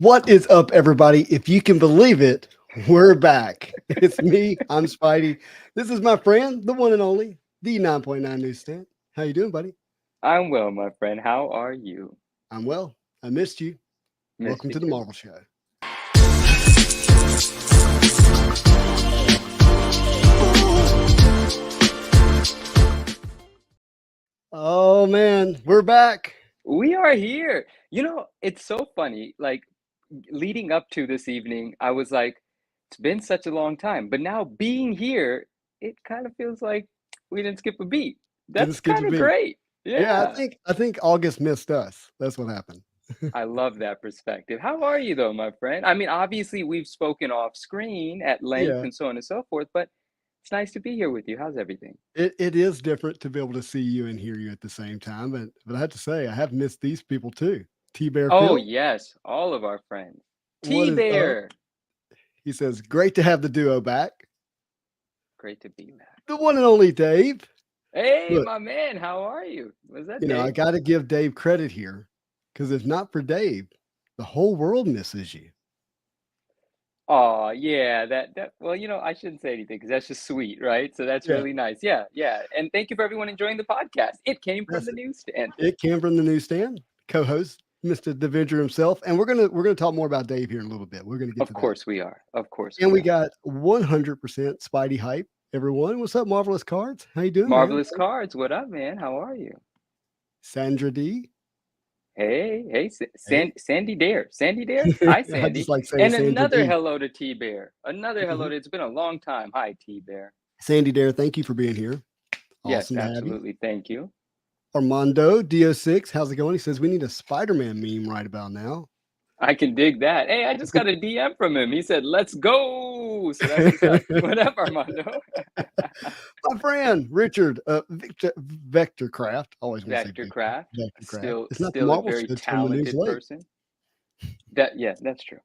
What is up, everybody? If you can believe it, we're back. It's me. I'm Spidey. This is my friend, the one and only, the 9.9 Newsstand. How you doing, buddy? I'm well, my friend. How are you? I'm well. I missed you. Missed Welcome you to the too. Marvel Show. Oh man, we're back. We are here. It's so funny. Like leading up to this evening, I was like, it's been such a long time. But now being here, it kind of feels like we didn't skip a beat. Didn't That's skip a kind of beat. great. Yeah, Yeah. I think August missed us. That's what happened. I love that perspective. How are you though, my friend? I mean, obviously we've spoken off screen at length Yeah, and so on and so forth, but it's nice to be here with you. How's everything? it is different to be able to see you and hear you at the same time. But I have to say, I have missed these people too. T Bear Oh, Phil, yes, all of our friends. what is up? T-Bear. He says, great to have the duo back. Great to be back. The one and only Dave. Hey, Look, my man, how are you? Was that Dave? I got to give Dave credit here because if not for Dave, the whole world misses you. Oh, yeah, well, I shouldn't say anything because that's just sweet, right? So that's Yeah, really nice. Yeah, yeah. And thank you for everyone enjoying the podcast. It came from that's the it. newsstand. It came from the newsstand, co-host Mr. Devenger himself, and we're gonna talk more about Dave here in a little bit. We're gonna get Of to that, course we are. Of course and we we are. got 100% Spidey hype. Everyone, what's up, Marvelous Cards? How you doing, man? Marvelous Cards, what up, man? How are you? Sandra D. Hey, hey, Hey, Sandy Dare. Sandy Dare? Hi, I just Sandy. like saying And Sandra another D. hello to T-Bear. Another hello Mhm. to, it's been a long time. Hi, T-Bear. Sandy Dare, thank you for being here. Yes, Awesome to have you. absolutely. Thank you. Armando DO6, how's it going? He says we need a Spider-Man meme right about now. I can dig that. Hey, I just got a DM from him. He said, "Let's go." So that's what's up. What up, Armando? My friend Richard Vectorcraft. Always want to say Vector Craft, Vectorcraft. still It's not the still a Marvel very show. Turn the news talented late. person. That yeah, that's true.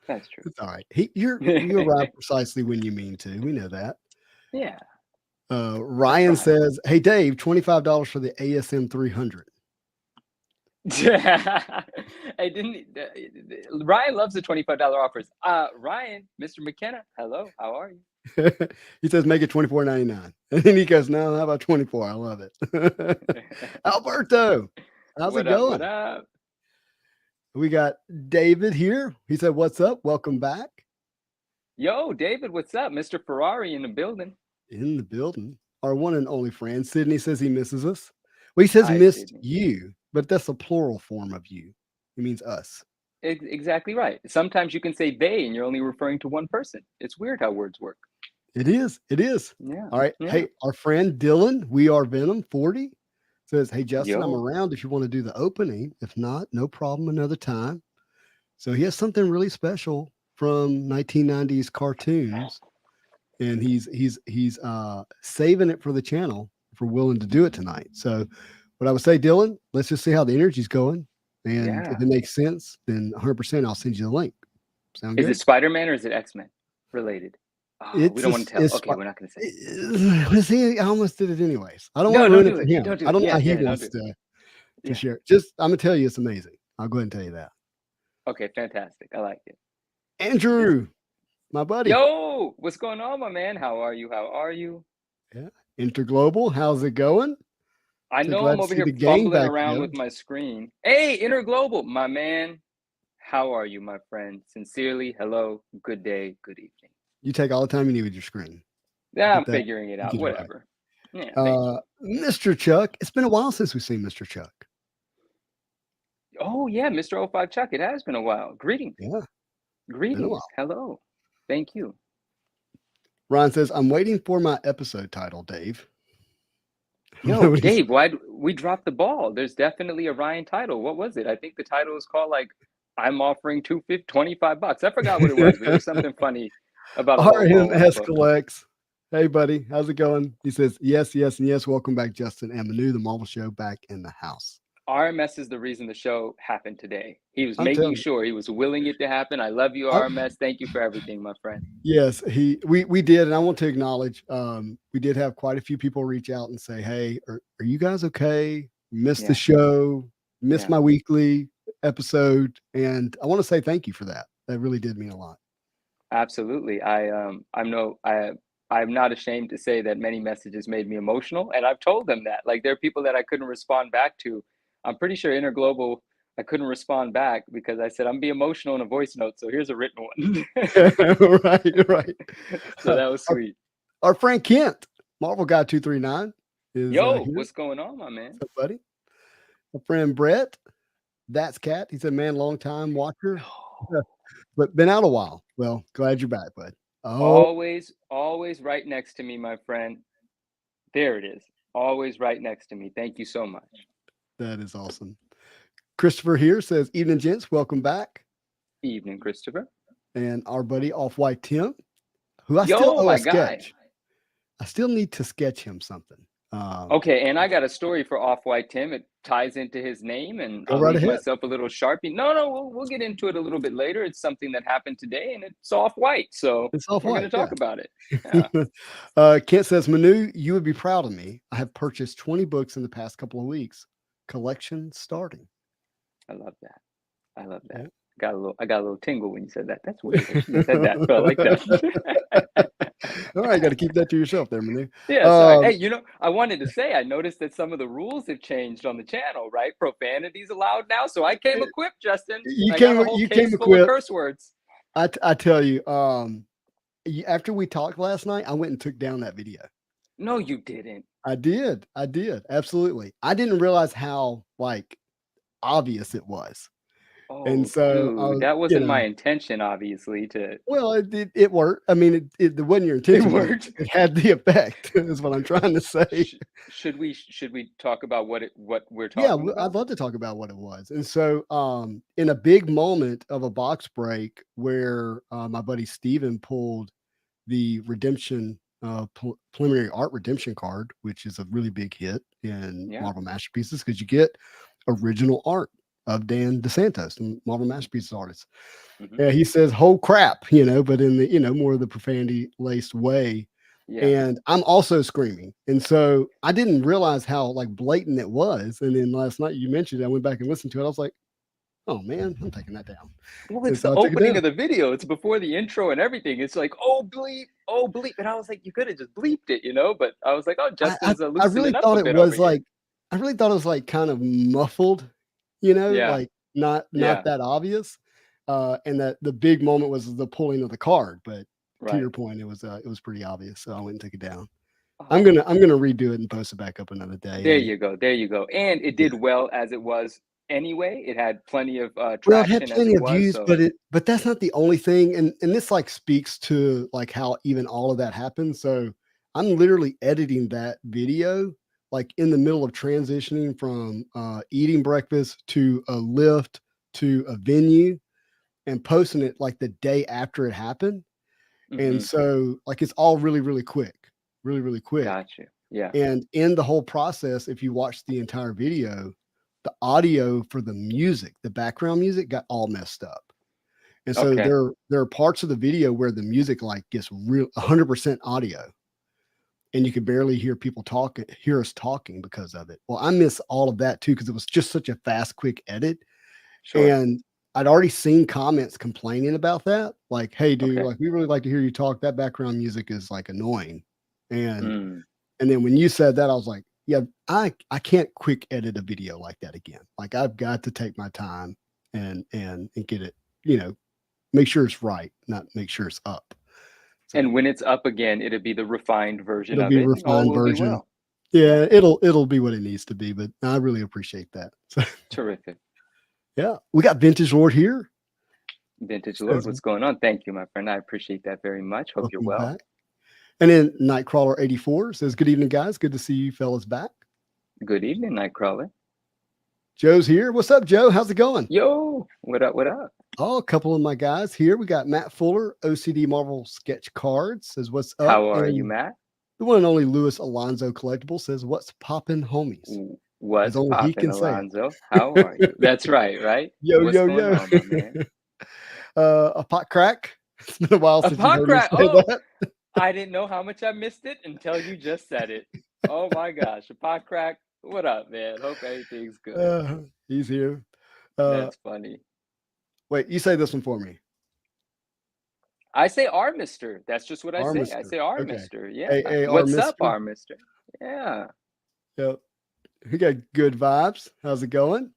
That's true. It's all right. You arrive precisely when you mean to. We know that. Yeah, I Ryan try. says, "Hey Dave, $25 for the ASM 300." I didn't. Ryan loves the $25 offers. Ryan, Mr. McKenna, hello. How are you? He says, "Make it 24.99." And then he goes, "No, how about 24?" I love it. Alberto, how's it What up? What going? up? We got David here. He said, "What's up? Welcome back." Yo, David, what's up? Mr. Ferrari in the building. In the building. Our one and only friend, Sydney, says he misses us. Well, he says Hi, missed Sydney. you, but that's a plural form of you. It means us. Exactly right. Sometimes you can say they and you're only referring to one person. It's weird how words work. It is. It is. Yeah. All right. Yeah. Hey, our friend Dylan, we are Venom 40, says, "Hey, Justin, I'm Yo. around if you want to do the opening. If not, no problem, another time." So he has something really special from 1990s cartoons, and he's saving it for the channel if we're willing to do it tonight. So what I would say, Dylan, let's just see how the energy's going. And if Yeah. it makes sense, then 100% I'll send you the link. Sound Is it good? Spider-Man or is it X-Men related? Oh, we It's don't a, want to tell. it's Okay, we're not going to say. see, I almost did it anyways. I don't want No, to don't ruin it do for it. him. Don't do I it. don't know how Yeah, he yeah, don't do wants it. to Yeah. share it. Just I'm gonna tell you it's amazing. I'll go ahead and tell you that. Okay, fantastic. I like it. Is Andrew, my buddy. Yo, what's going on, my man? How are you? How are you? Yeah. Interglobal, how's it going? I So know I'm glad to over see the here gang fumbling back around together. with my screen. Hey, Interglobal, my man. How are you, my friend? Sincerely, hello, good day, good evening. You take all the time you need with your screen. Yeah, I'm Get that, figuring it out. get it right. Whatever. Yeah, thank you. Mr. Chuck, it's been a while since we've seen Mr. Chuck. Oh, yeah, Mr. O Five Chuck, it has been a while. Greetings. Yeah, been a Greetings. while. Hello. Thank you. Ron says, I'm waiting for my episode title, Dave. I don't know Yo, what he's Dave, why we dropped the ball? There's definitely a Ryan title. What was it? I think the title was called like I'm offering 25 bucks. I forgot what it was, but it was something funny about a logo on a RMS book. collects. Hey, buddy, how's it going? He says, yes, yes, and yes. Welcome back, Justin and Manu, the Marvel Show, back in the house. RMS is the reason the show happened today. He was I'm making telling you. sure he was willing it to happen. I love you, RMS. Thank you for everything, my friend. Yes, we did, and I want to acknowledge we did have quite a few people reach out and say, "Hey, are you guys okay? Missed the Yeah, show, missed yeah. my weekly." episode, and I want to say thank you for that. That really did mean a lot. Absolutely. I'm not ashamed to say that many messages made me emotional, and I've told them that. Like there are people that I couldn't respond back to. I'm pretty sure Interglobal I couldn't respond back because I said I'm be emotional in a voice note, so here's a written one. Right, right. So that was Our, sweet. our friend Kent, Marvel Guy 239, is Yo, here. what's going on, my man? What's up, buddy? Our friend Brett, that's Cat. He said, "Man, long time watcher, but been out a while." Well, glad you're back, bud. Oh, Always right next to me, my friend. There it is. Always right next to me. Thank you so much. that is awesome. Christopher here says, "Evening, gents. Welcome back." Evening, Christopher. And our buddy Off White Tim, who I still Yo, owe a my guy. sketch. I still need to sketch him something. Okay, and I got a story for Off-White Tim. It ties into his name, and Go I'll right leave ahead. myself a little Sharpie. No, we'll get into it a little bit later. It's something that happened today, and it's Off-White, so It's Off we're going to White, yeah. talk about it. Yeah. Kent says, Manu, you would be proud of me. I have purchased 20 books in the past couple of weeks. Collection starting. I love that. I love that. Yeah. I got a little tingle when you said that. That's weird. I shouldn't have said that, but I like that. All right, got to keep that to yourself there, Manu. Yeah, sorry. Hey, I wanted to say I noticed that some of the rules have changed on the channel, right? Profanity's allowed now, so I came equipped, Justin. You I got a came, whole you case came full of equipped. curse words. I tell you, after we talked last night, I went and took down that video. No, you didn't. I did. Absolutely. I didn't realize how obvious it was. Oh, And so I dude, was, that wasn't my intention, obviously, to well, it worked. I mean, it wasn't your it intention, but worked. it had the effect, is what I'm trying to say. Should we talk about what we're Yeah, talking I'd about? love to talk about what it was. And so, in a big moment of a box break where my buddy Steven pulled the redemption preliminary art redemption card, which is a really big hit in Yeah. Marvel Masterpieces because you get original art of Dan DeSantos, the Marvel Masterpieces artist. Mhm. He says, "Whole crap," but in the more of the profanity laced way. Yeah. And I'm also screaming, and so I didn't realize how blatant it was. And then last night you mentioned it, I went back and listened to it. I was like, "Oh man, I'm taking that down." Well, And it's so the I took it opening down. of the video. It's before the intro and everything. It's like, oh bleep. And I was like, you could have just bleeped it, But I was like, oh, Justin's I really loosening up thought a it bit over was here. I really thought it was kind of muffled, Yeah. not Yeah. that obvious. And that the big moment was the pulling of the card. But to Right. your point, it was pretty obvious. So I went and took it down. I'm Oh, gonna redo it and post it back up another day. there And you go. There you go. And it yeah. did well as it was anyway. It had plenty of Well, it had traction as plenty it of was. views, So but that's not the only thing. And this speaks to how even all of that happened. So I'm literally editing that video in the middle of transitioning from eating breakfast to a lift to a venue and posting it the day after it happened. And mhm, so it's all really, really quick, really, really quick. got you. Yeah. And in the whole process, if you watch the entire video, the audio for the music, the background music got all messed up. And so Okay. there are parts of the video where the music gets real 100% audio and you could barely hear us talking because of it. Well, I miss all of that too because it was just such a fast, quick edit. Sure. And I'd already seen comments complaining about that. Like, hey, dude, Okay. we really like to hear you talk. That background music is annoying. And Mm. and then when you said that, I was like, yeah, I can't quick edit a video like that again. I've got to take my time and get it, make sure it's right, not make sure it's up. So And when it's up again, it'll be the refined version it'll of be a it, and all refined will be version. well. Yeah. Yeah, it'll be what it needs to be, but I really appreciate that. So Terrific. yeah, we got Vintage Lord here. Vintage Lord, Says, what's going on? Thank you, my friend. I appreciate that very much. Hope you're welcome well. back. And then Nightcrawler 84 says, good evening, guys. Good to see you fellas back. Good evening, Nightcrawler. Joe's here. What's up, Joe? How's it going? Yo, what up? What up? Oh, a couple of my guys here. We got Matt Fuller, OCD Marvel Sketch Cards, says, what's up? How are and you, Matt? the one and only Louis Alonzo Collectible says, what's poppin', homies? What's As only he poppin', can say it. Alonzo? How are you? That's right? Yo, What's yo, going yo. on, my man? A pot crack. It's been a while A since you pot heard me crack. say Oh, that. I didn't know how much I missed it until you just said it. Oh my gosh, a pot crack. What up, man? Hope everything's good. He's here. Uh, That's funny. wait, you say this one for me. I say "R Mister." That's just what I say. I Armister. say "R Okay. Mister." Yeah. A-A-R What's up, Mister. R Mister? Yeah. Yep. We got good vibes. How's it going?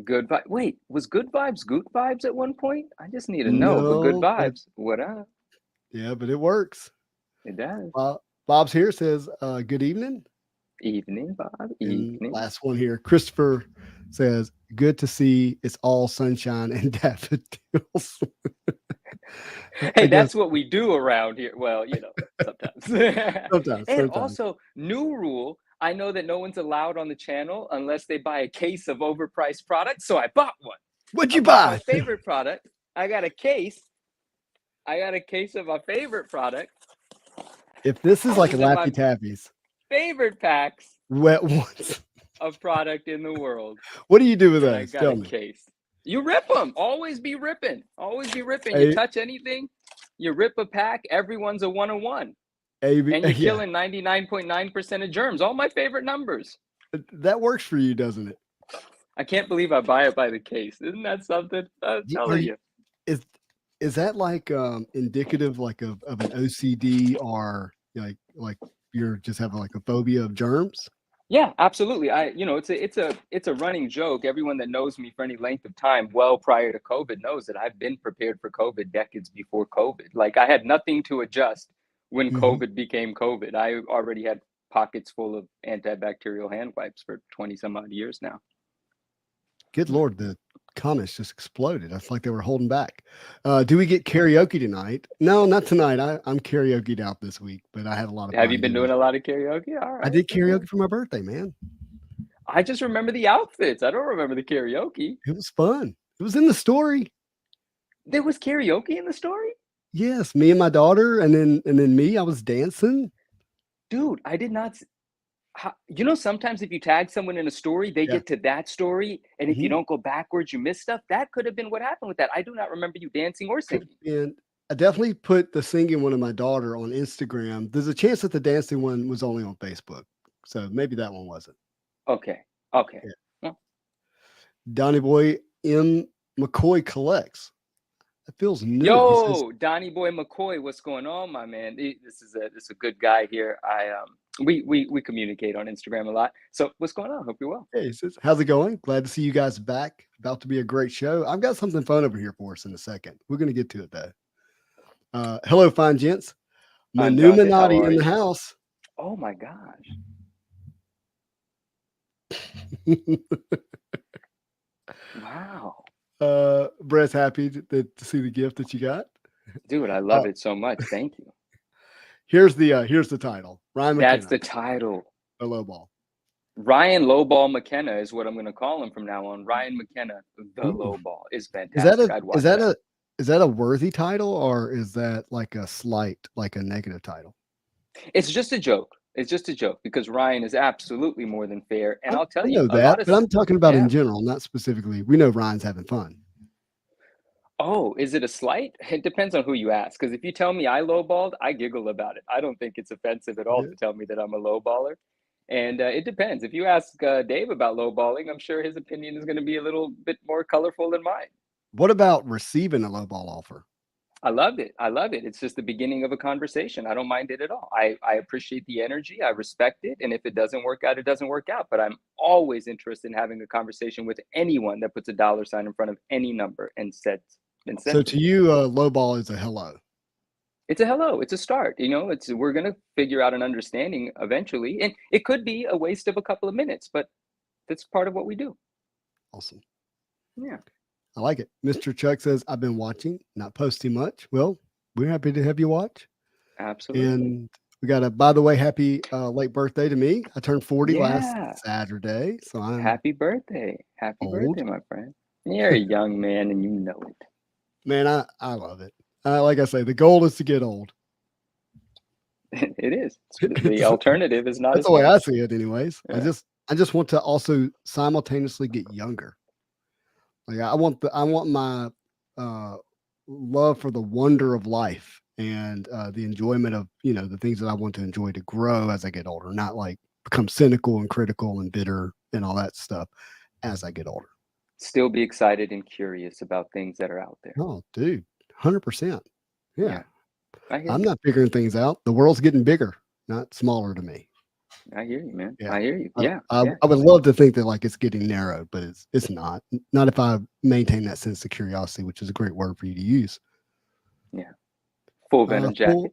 Good vibe. Wait, was Good Vibes Good Vibes at one point? I just need to know. But Good No, but Vibes, what up? yeah, but it works. It does. Bob's here says, good evening. Evening, Bob. And Evening. last one here, Christopher says, good to see it's all sunshine and daffodils. I Hey, guess that's what we do around here. Well, sometimes. And sometimes. also, new rule. I know that no one's allowed on the channel unless they buy a case of overpriced products. So I bought one. What'd I you bought my buy? favorite product. I got a case. I got a case of my favorite product. If this is like These are my Laffy Taffies, favorite packs wet ones, of product in the world. what do you do with And I those? got Tell a me. case. You rip them. Always be ripping. Always be ripping. You A, touch anything, you rip a pack. Everyone's a 101. A, And you're yeah, killing 99.9% of germs. All my favorite numbers. that works for you, doesn't it? I can't believe I buy it by the case. Isn't that something? I'm Are telling you, you. is is that like indicative like of an OCD or like you're just having like a phobia of germs? Yeah, absolutely. It's a running joke. Everyone that knows me for any length of time, well prior to COVID, knows that I've been prepared for COVID decades before COVID. Like I had nothing to adjust when Hmm. COVID became COVID. I already had pockets full of antibacterial hand wipes for 20 some odd years now. Good Lord, the comments just exploded. I feel like they were holding back. Do we get karaoke tonight? No, not tonight. I'm karaoke'd out this week, but I had a lot of Have you fun been doing doing it. a lot of karaoke? All I right. did karaoke for my birthday, man. I just remember the outfits. I don't remember the karaoke. It was fun. It was in the story. There was karaoke in the story? Yes, me and my daughter, and then me. I was dancing. Dude, I did not sometimes if you tag someone in a story, they Yeah. get to that story, and if you Hmm. don't go backwards, you miss stuff. That could have been what happened with that. I do not remember you dancing or Could have singing. been. I definitely put the singing one of my daughter on Instagram. There's a chance that the dancing one was only on Facebook, so maybe that one wasn't. Okay. Okay. Yeah. Well, Donny Boy M. McCoy collects. It feels new. He says, yo, Donnie Boy McCoy, what's going on, my man? This is a good guy here. We communicate on Instagram a lot. So what's going on? Hope you're well. "Hey," he says, "How's it going? Glad to see you guys back. About to be a great show. I've got something fun over here for us in a second. We're going to get to it though. Hello, fine gents. Undaunted, how Manuminati are in the you? house." Oh my gosh. Wow. Brett's happy to see the gift that you got. Dude, I Uh, love it so much. Thank you. here's the title. Ryan That's McKenna, the title. the low ball. Ryan Lowball McKenna is what I'm going to call him from now on. Ryan McKenna, the Ooh. Lowball, is Is that fantastic. a I'd is watch that that. a is that a worthy title or is that like a slight, like a negative title? It's just a joke. It's just a joke because Ryan is absolutely more than fair. And I, I'll tell I you, know a that, lot of, but I'm talking about in yeah. general, not specifically. We know Ryan's having fun. Oh, is it a slight? It depends on who you ask. Because if you tell me I lowballed, I giggle about it. I don't think it's offensive at all Yeah. to tell me that I'm a lowballer. And it depends. If you ask Dave about lowballing, I'm sure his opinion is going to be a little bit more colorful than mine. What about receiving a low ball offer? I loved it. I love it. It's just the beginning of a conversation. I don't mind it at all. I appreciate the energy. I respect it. And if it doesn't work out, it doesn't work out. But I'm always interested in having a conversation with anyone that puts a dollar sign in front of any number and So says to it. you, low ball is a hello. It's a hello. It's a start. It's we're gonna figure out an understanding eventually. And it could be a waste of a couple of minutes, but that's part of what we do. Awesome. Yeah, I like it. Mr. Chuck says, I've been watching, not posting much. Well, we're happy to have you watch. absolutely. And we got a, by the way, happy late birthday to me. I turned 40 last Yeah. Saturday. So I'm Happy birthday. Happy old. birthday, my friend. You're a young man and you know it. Man, I love it. Like I say, the goal is to get old. It is. The It's, alternative is not that's as the way fun. I see it, anyways. I Yeah. just I just want to also simultaneously get younger. Like I want my uh, love for the wonder of life and the enjoyment of the things that I want to enjoy to grow as I get older, not like become cynical and critical and bitter and all that stuff as I get older. still be excited and curious about things that are out there. Oh, dude, 100%. Yeah. Yeah, I hear I'm you. not figuring things out. The world's getting bigger, not smaller to me. I hear you, man. Yeah. I hear you. I, Yeah, I, yeah, I would love to think that like it's getting narrowed, but it's not. Not if I maintain that sense of curiosity, which is a great word for you to use. yeah. Full Venom Cool. jacket.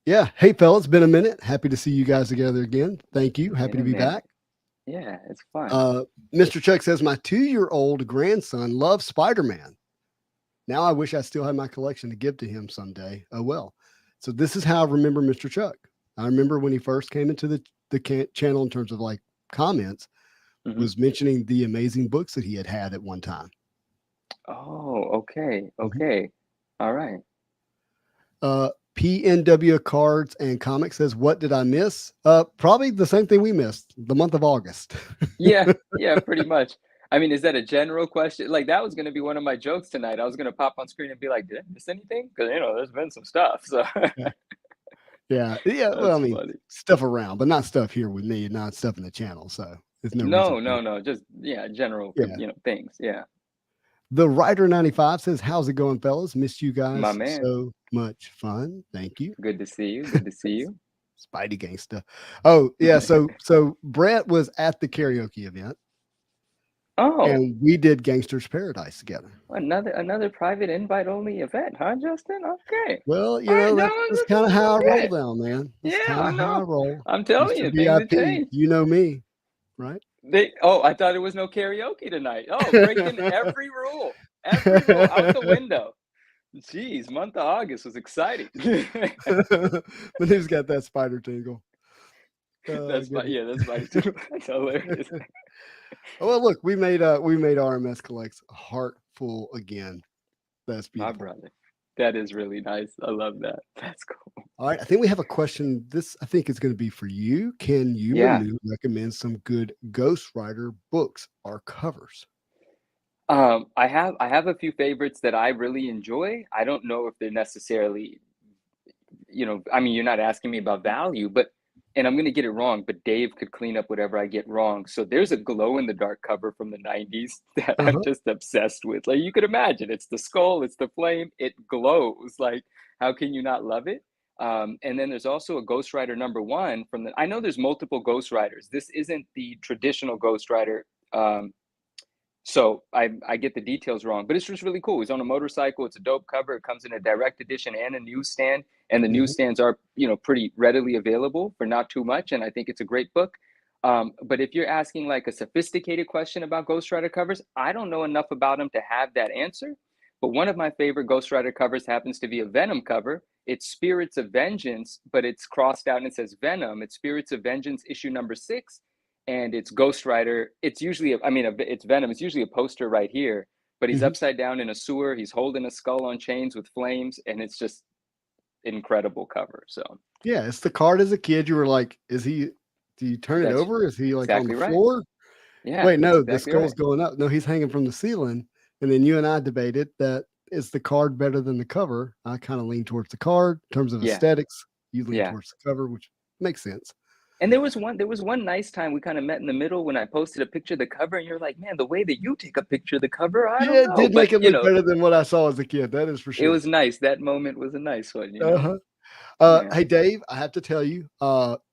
Yeah. Hey, fellas, been a minute. Happy to see you guys together again. Thank you. Happy to Yeah, be man. back. Yeah, it's fun. Uh, Mr. Chuck says my 2-year-old grandson loves Spider-Man. Now I wish I still had my collection to give to him someday. Oh well. So this is how I remember Mr. Chuck. I remember when he first came into the channel in terms of like comments, Hmm. was mentioning the amazing books that he had at one time. Oh, okay, Mhm. okay. All right. PNW Cards and Comics says, "What did I miss? Probably the same thing we missed, the month of August." Yeah, yeah, pretty much. I mean, is that a general question? Like that was gonna be one of my jokes tonight. I was gonna pop on screen and be like, "Did I miss anything?" Because there's been some stuff. So Yeah. Yeah. Yeah. Well, I that's mean, funny. stuff around, but not stuff here with me, not stuff in the channel. So there's no reason No, for no, it. no. Just yeah, general, Yeah. things. Yeah, The Writer 95 says, "How's it going, fellas? Missed you my guys man. so much. Fun. Thank you." Good to see you. Good to see you. Spidey gangsta. Oh, yeah. So Brett was at the karaoke event Oh, and we did Gangster's Paradise together. another private invite only event, huh, Justin? Okay. Well, All right, no, that's this kind of is how I roll okay. down, man. That's Yeah, kind I of how I know. roll. I'm telling Mr. you, things have VIP, changed. you know me, right? I thought there was no karaoke tonight. Oh, breaking every rule. Every rule out the window. Jeez, month of August was exciting. But who's got that spider tingle? Oh goodness. That's funny too. That's hilarious. Oh, well, look, we made RMS Collects heart full again. That's My beautiful. brother. That is really nice. I love that. That's cool. All right, I think we have a question. This I think is going to be for you. Can you, Yeah. Manu, recommend some good Ghostwriter books or covers? I have a few favorites that I really enjoy. I don't know if they're necessarily, I mean, you're not asking me about value, but and I'm gonna get it wrong, but Dave could clean up whatever I get wrong. So there's a glow in the dark cover from the 90s that Uh I'm huh. just obsessed with. Like you could imagine, it's the skull, it's the flame, it glows. Like, how can you not love it? And then there's also a Ghostwriter #1 from the. I know there's multiple Ghostwriters. This isn't the traditional Ghostwriter. So I get the details wrong, but it's just really cool. He's on a motorcycle. It's a dope cover. It comes in a direct edition and a newsstand, and the Hmm. newsstands are pretty readily available for not too much. And I think it's a great book. But if you're asking like a sophisticated question about Ghostwriter covers, I don't know enough about them to have that answer. But one of my favorite Ghostwriter covers happens to be a Venom cover. It's Spirits of Vengeance, but it's crossed out and it says Venom. It's Spirits of Vengeance issue #6, and it's Ghostwriter. It's usually, it's Venom. It's usually a poster right here, but he's Hmm. upside down in a sewer. He's holding a skull on chains with flames, and it's just incredible cover. So Yeah, it's the card as a kid. You were like, is he? Do you turn it that's over? Is he like on the exactly right. floor? Yeah, Wait, that's no, the exactly skull's right. going up. No, he's hanging from the ceiling. And then you and I debated that is the card better than the cover. I kind of lean towards the card in terms of Yeah, aesthetics. You lean yeah. towards the cover, which makes sense. And there was one nice time we kind of met in the middle when I posted a picture of the cover, and you're like, man, the way that you take a picture of the cover, I don't Yeah, it know, did but make it look better than what I saw as a kid. That is for it sure. was nice. That moment was a nice one. Uh-huh. Yeah. Hey, Dave, I have to tell you,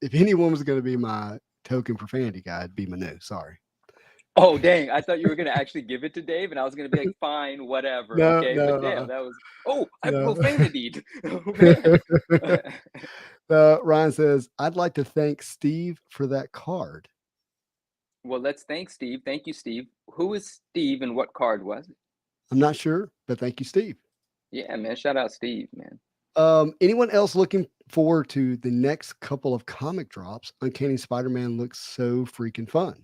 if anyone was going to be my token profanity guy, it'd be Manu. Sorry. Oh, dang. I thought you were gonna actually give it to Dave, and I was gonna be like, "Fine, whatever, No, okay." no, But damn, that was I no. profanity. Oh, man. Ryan says, I'd like to thank Steve for that card. Well, let's thank Steve. Thank you, Steve. Who is Steve and what card was it? I'm not sure, but thank you, Steve. Yeah, man. Shout out Steve, man. Anyone else looking forward to the next couple of comic drops? Uncanny Spider-Man looks so freaking fun.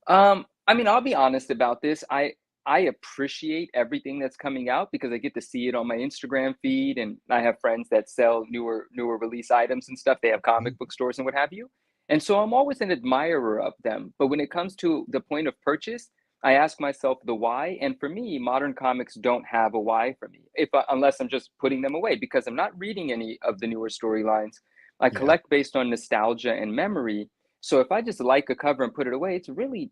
I mean, I'll be honest about this. I appreciate everything that's coming out because I get to see it on my Instagram feed, and I have friends that sell newer release items and stuff. They have Mhm. comic book stores and what have you. And so I'm always an admirer of them. But when it comes to the point of purchase, I ask myself the why. And for me, modern comics don't have a why for me, unless I'm just putting them away because I'm not reading any of the newer storylines. I Yeah. collect based on nostalgia and memory. So if I just like a cover and put it away, it's really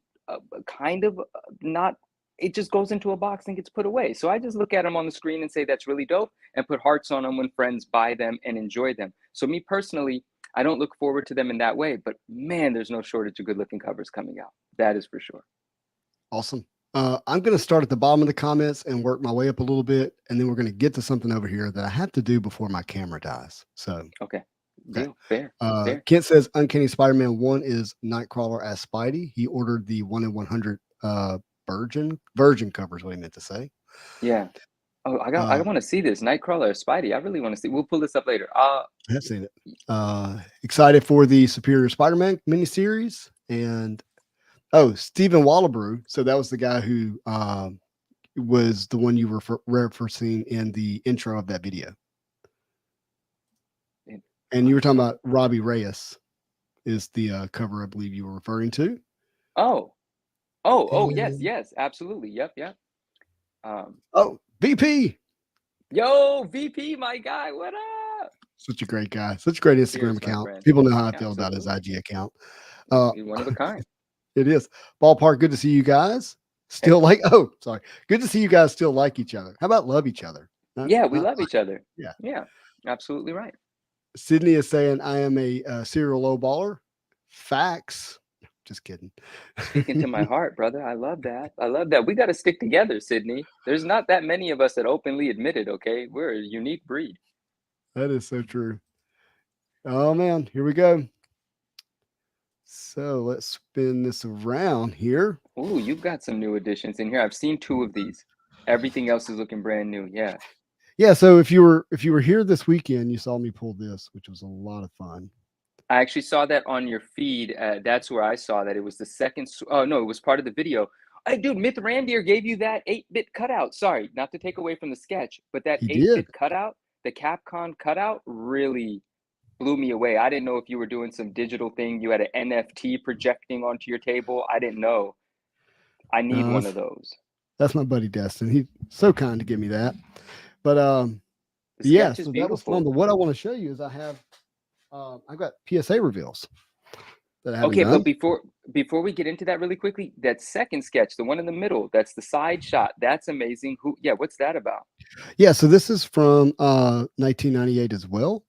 kind of not. it just goes into a box and gets put away. So I just look at them on the screen and say that's really dope and put hearts on them when friends buy them and enjoy them. So me personally, I don't look forward to them in that way, but man, there's no shortage of good looking covers coming out. That is for sure. Awesome. I'm going to start at the bottom of the comments and work my way up a little bit, and then we're going to get to something over here that I have to do before my camera dies. So, Okay. okay. Deal. Fair. Kent says Uncanny Spider-Man 1 is Nightcrawler as Spidey. He ordered the 1 in 100 virgin cover is what he meant to say. Yeah. Oh, I want to see this Nightcrawler or Spidey. I really want to see. We'll pull this up later. I have seen it. Excited for the Superior Spider-Man miniseries. And Stephen Wallabrew. So that was the guy who was the one you were referencing in the intro of that video. And you were talking about Robbie Reyes is the cover I believe you were referring to. Yes, absolutely. Yep. VP. Yo, VP, my guy, what up? Such a great guy. Such a great Instagram account. People know how I feel about his IG account. He's one of a kind. It is. Ballpark, good to see you guys. Still good to see you guys still like each other. How about love each other? We love each other. Yeah, absolutely right. Sydney is saying I am a serial low baller. Facts. Just kidding. Speaking to my heart, brother. I love that. We got to stick together, Sydney. There's not that many of us that openly admit it, okay? We're a unique breed. That is so true. Oh, man. Here we go. So let's spin this around here. Ooh, you've got some new additions in here. I've seen 2 of these. Everything else is looking brand new. Yeah. Yeah. So if you were here this weekend, you saw me pull this, which was a lot of fun. I actually saw that on your feed. That's where I saw that. It was the second. Oh, no, it was part of the video. Hey, dude, Myth Randier gave you that 8-bit cutout. Sorry, not to take away from the sketch, but that 8-bit cutout, the Capcom cutout, really blew me away. I didn't know if you were doing some digital thing. You had an NFT projecting onto your table. I didn't know. I need one of those. That's my buddy Destin. He's so kind to give me that. But yeah, so that was fun. But what I want to show you is I've got PSA reveals that I haven't done. But before we get into that really quickly, that second sketch, the one in the middle, that's the side shot. That's amazing. What's that about? Yeah, so this is from 1998 as well.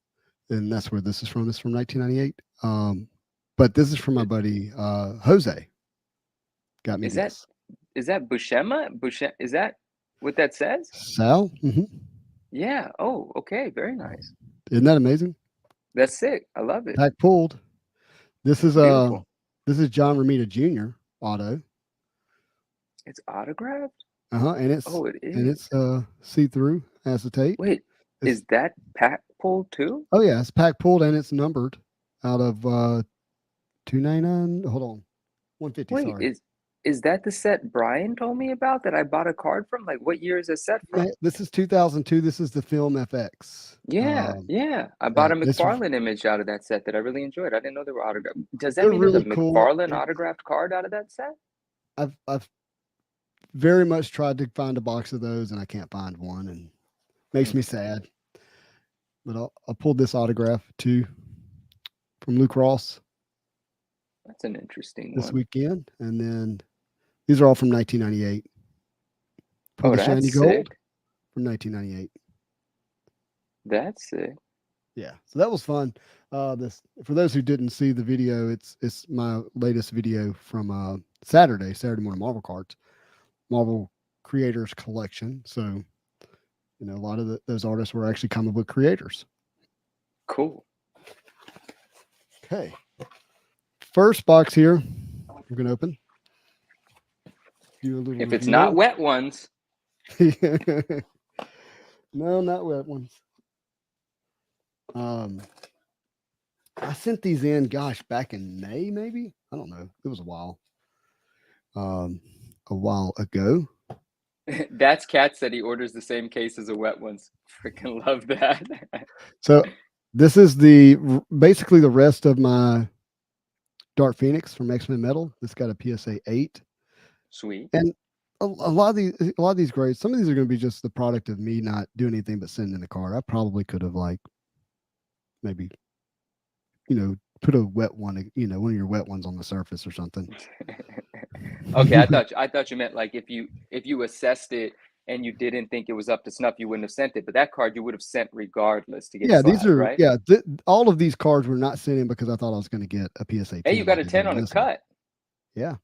And that's where this is from. It's from 1998. But this is from my buddy Jose. Got me. Is that Buscema? Is that what that says? Sal? Mm-hmm. Yeah. Oh, okay. Very nice. Isn't that amazing? That's sick. I love it. Pack pulled. This is John Romita Jr. auto. It's autographed? And it's it is. And it's see-through acetate. Wait, is that pack pulled too? Oh yeah, it's pack pulled and it's numbered out of 299. Hold on. 150. Wait, sorry. Is that the set Brian told me about that I bought a card from? Like, what year is this set from? This is 2002. This is the Film FX. Yeah. I bought a McFarlane image out of that set that I really enjoyed. I didn't know they were autographed. Does that mean really there's a McFarlane autographed card out of that set? I've very much tried to find a box of those, and I can't find one, and makes me sad. But I pulled this autograph too from Luke Ross. That's an interesting this one. weekend, and then these are all from 1998. That's Shiny sick. Gold from 1998. That's sick. Yeah, so that was fun. For those who didn't see the video, it's my latest video from Saturday Morning Marvel Cards, Marvel Creators Collection. So, a lot of those artists were actually comic book creators. Cool. Okay. First box here, we're going to open. If it's not wet ones. No, not wet ones. I sent these in, back in May, maybe. I don't know. It was a while ago. That's Cat said he orders the same case as the wet ones. Freaking love that. So this is basically the rest of my Dark Phoenix from X-Men Metal. This got a PSA 8. Sweet. And a lot of these grades, some of these are going to be just the product of me not doing anything but sending the card. I probably could have maybe, put a wet one, one of your wet ones on the surface or something. Okay, I thought you meant like if you assessed it and you didn't think it was up to snuff, you wouldn't have sent it. But that card you would have sent regardless to get Yeah, these slabbed, are right? yeah. All of these cards were not sent in because I thought I was going to get a PSA Hey, you 10 got like a I did 10 on on a this one. cut. Yeah,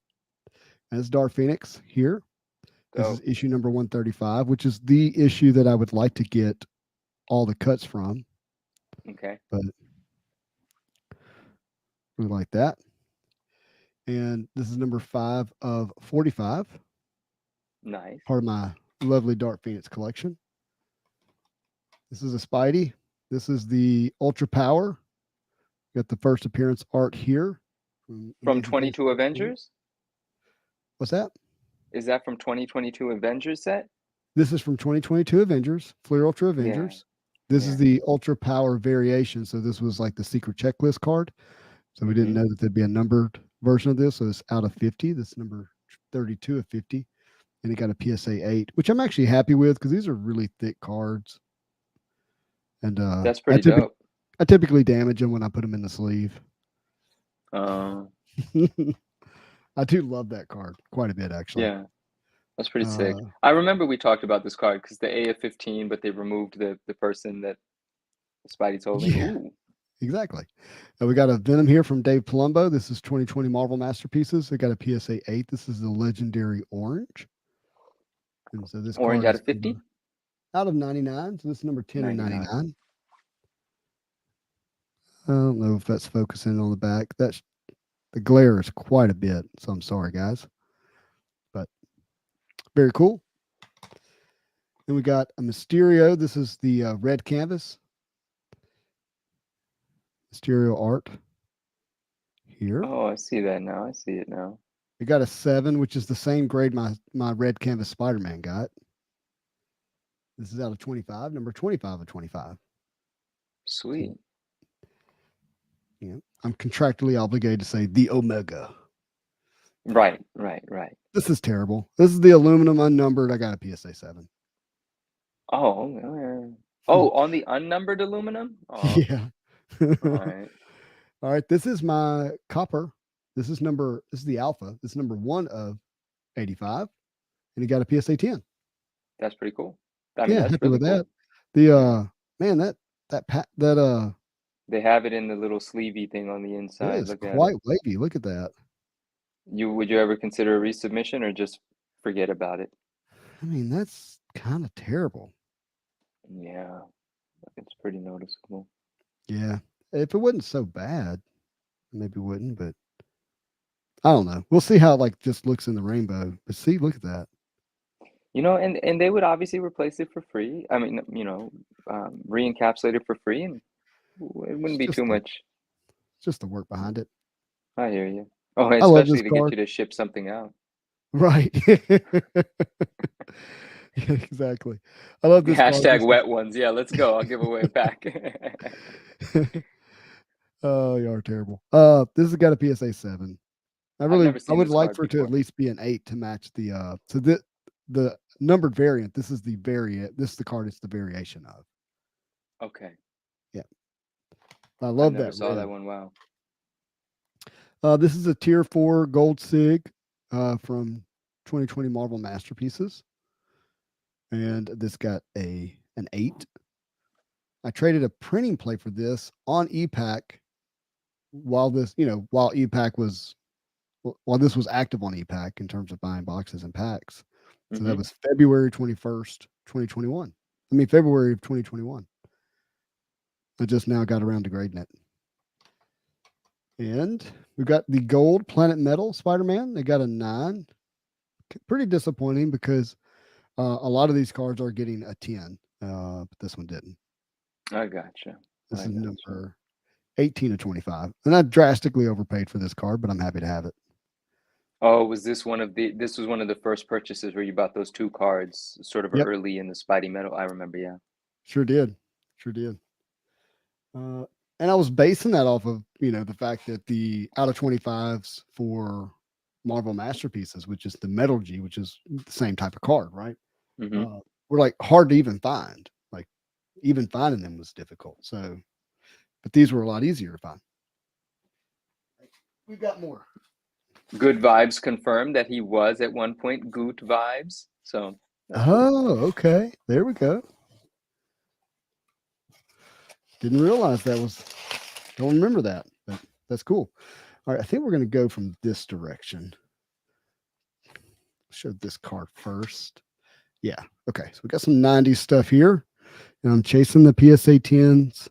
that's Dark Phoenix here. This is Dope. issue number 135, which is the issue that I would like to get all the cuts from, Okay. but we like that. And this is number 5 of 45, Nice. part of my lovely Dark Phoenix collection. This is a Spidey. This is the Ultra Power. Got the first appearance art here from From Amazing Fantasy 22 14. Avengers? What's that? Is that from 2022 Avengers set? This is from 2022 Avengers, Fleer Ultra Yeah, Avengers. This is yeah. the Ultra Power variation. So this was like the secret checklist card. So we didn't Mm-hmm. know that there'd be a numbered version of this. So it's out of 50. This is number 32 of 50. And it got a PSA 8, which I'm actually happy with because these are really thick cards. And That's pretty dope. I typically damage them when I put them in the sleeve. Uh, I do love that card quite a bit, actually. yeah, that's pretty sick. Uh, I remember we talked about this card because the A of 15, but they removed the person that Spidey's holding. yeah, Ooh, exactly. We got a Venom here from Dave Palumbo. This is 2020 Marvel Masterpieces. They got a PSA 8. This is the legendary orange. And so this orange card out is of 50? out of 99. So this is number 10 of 99. 99. I don't know if that's focusing on the back. That's the glare is quite a bit. So I'm sorry, guys. But very cool. Then we got a Mysterio. This is the red canvas. Mysterio art here. Oh, I see that now. I see it now. It got a 7, which is the same grade my red canvas Spider-Man got. This is out of 25, number 25 of 25. Sweet. Yeah, I'm contractually obligated to say the Omega. Right, right, right. This is terrible. This is the aluminum unnumbered. I got a PSA 7. Oh, oh, on the unnumbered aluminum? Oh, Yeah. all right. All right. This is my copper. This is the alpha. This is number 1 of 85. And he got a PSA 10. That's pretty cool. I mean, Yeah, that's happy really with that. cool. The Yeah. man, that They have it in the little sleevey thing on the it inside. is Look at it. quite wavy. Look at that. Would you ever consider a resubmission or just forget about it? I mean, that's kind of terrible. Yeah, it's pretty noticeable. Yeah. If it wasn't so bad, maybe wouldn't, but I don't know. We'll see how it like just looks in the rainbow. But see, look at that. And they would obviously replace it for free. I mean, re-encapsulate it for free, and it It's wouldn't be too much. just the work behind it. I hear you. Oh, I love this especially to get card. you to ship something out. Right. Yeah, exactly. I love this card. Hashtag wet ones. Yeah, let's go. I'll give away a pack. Oh, you are terrible. This has got a PSA 7. I've never I seen would this like card for it to at before. least be an 8 to match the numbered variant. This is the variant. This is the card it's the variation of. Okay. Yeah. I I love never that saw red. that one. Wow. This is a tier 4 gold sig from 2020 Marvel Masterpieces. And this got an 8. I traded a printing plate for this on ePack while this was active on ePack in terms of buying boxes and packs. So that Mm-hmm. was February 21st, 2021. I mean, February of 2021. I just now got around to grading it. And we've got the gold Planet Metal Spider-Man. They got a 9. Pretty disappointing because a lot of these cards are getting a 10, but this one didn't. I gotcha. This I is gotcha. number 18 of 25. And I drastically overpaid for this card, but I'm happy to have it. Oh, this was one of the first purchases where you bought those two cards sort of Yep, early in the Spidey Metal? I remember, yeah. sure did. Sure did. And I was basing that off of, the fact that the out of 25s for Marvel Masterpieces, which is the Metal G, which is the same type of card, right? Mm-hmm. Were like hard to even find. Like even finding them was difficult. So, but these were a lot easier to find. we got more. Good vibes confirmed that he was at one point Goot vibes. So that's cool. Oh, okay. There we go. Didn't realize that was. Don't remember that, but that's cool. All right, I think we're going to go from this direction. Show this card first. Yeah. Okay. So we got some 90s stuff here, and I'm chasing the PSA 10s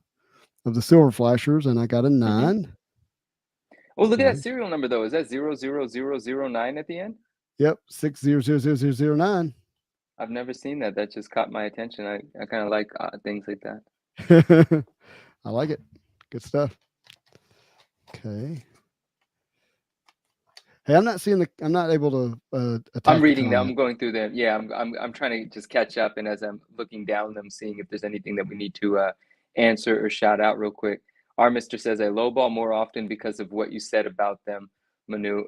of the Silver Flashers, and I got a 9. Oh, look at Okay. that serial number though. Is that 00009 at the end? Yep, 600009. I've never seen that. That just caught my attention. I kind of like things like that. I like it. Good stuff. Okay. Hey, I'm not seeing the. I'm not able to attach. I'm reading them. I'm going through them. Yeah, I'm trying to just catch up, and as I'm looking down them, seeing if there's anything that we need to answer or shout out real quick. Our Mister says I lowball more often because of what you said about them, Manu.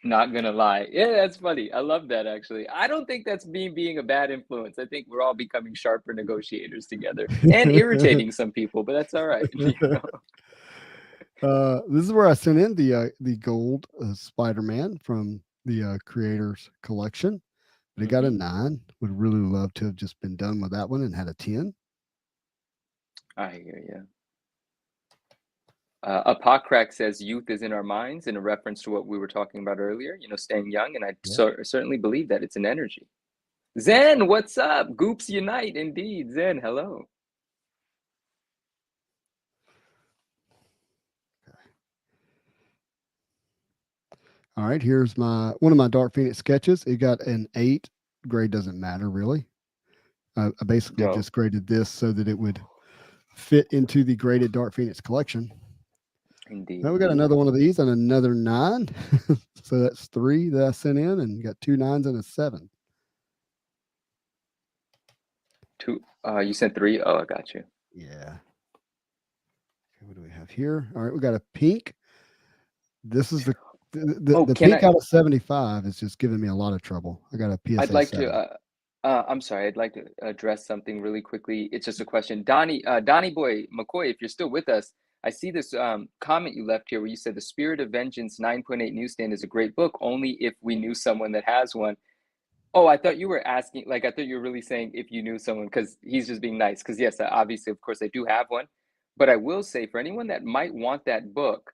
Not gonna lie. Yeah, that's funny. I love that actually. I don't think that's me being a bad influence. I think we're all becoming sharper negotiators together and irritating some people, but that's all right. You know? This is where I sent in the gold Spider-Man from the creators collection. But it got a 9. Would really love to have just been done with that one and had a 10. I hear you. Apocrack says youth is in our minds in a reference to what we were talking about earlier, you know, staying young. And I certainly believe that it's an energy. Zen, what's up? Goops unite. Indeed. Zen, hello. All right, here's one of my Dark Phoenix sketches. It got an 8. Grade doesn't matter really. I basically just graded this so that it would fit into the graded Dark Phoenix collection. Indeed. Now we got another one of these and another 9. So that's 3 that I sent in, and got 2 9s and a 7. You sent 3? Oh, I got you. Yeah. Okay, what do we have here? All right, we got a pink. This is the pink out of 75 is just giving me a lot of trouble. I got a PSA. I'd like 7. to. I'm sorry. I'd like to address something really quickly. It's just a question. Donnie Boy McCoy, if you're still with us, I see this comment you left here where you said The Spirit of Vengeance 9.8 Newsstand is a great book, only if we knew someone that has one. Oh, I thought you were asking, like, I thought you were really saying if you knew someone, because he's just being nice. Because, yes, obviously, of course, I do have one. But I will say, for anyone that might want that book,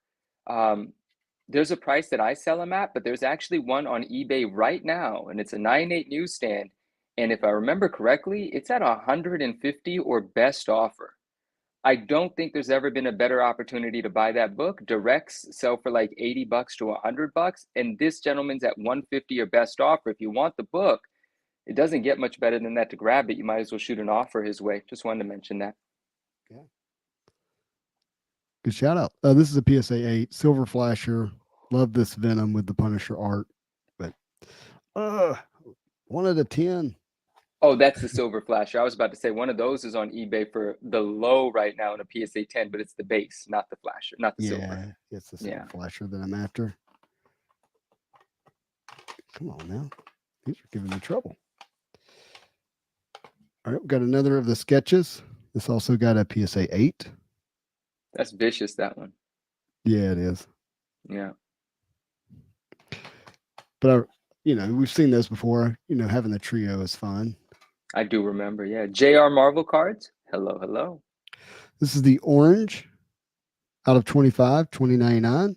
there's a price that I sell them at, but there's actually one on eBay right now, and it's a 9.8 Newsstand. And if I remember correctly, it's at 150 or best offer. I don't think there's ever been a better opportunity to buy that book. Directs sell for like $80 to $100, and this gentleman's at 150 or best offer. If you want the book, it doesn't get much better than that to grab it. You might as well shoot an offer his way. Just wanted to mention that. Yeah. Good shout out. This is a PSA 8 Silver Flasher. Love this Venom with the Punisher art, but wanted a 10. Oh, that's the Silver Flasher. I was about to say one of those is on eBay for the low right now in a PSA 10, but it's the base, not the Flasher, not the silver. Yeah, it's the Silver Flasher that I'm after. Come on now. These are giving me trouble. All right, we got another of the sketches. This also got a PSA 8. That's vicious, that one. Yeah, it is. Yeah. But, we've seen those before. Having the trio is fun. I do remember, yeah. JR Marvel cards. Hello, hello. This is the orange out of 25, $20.99.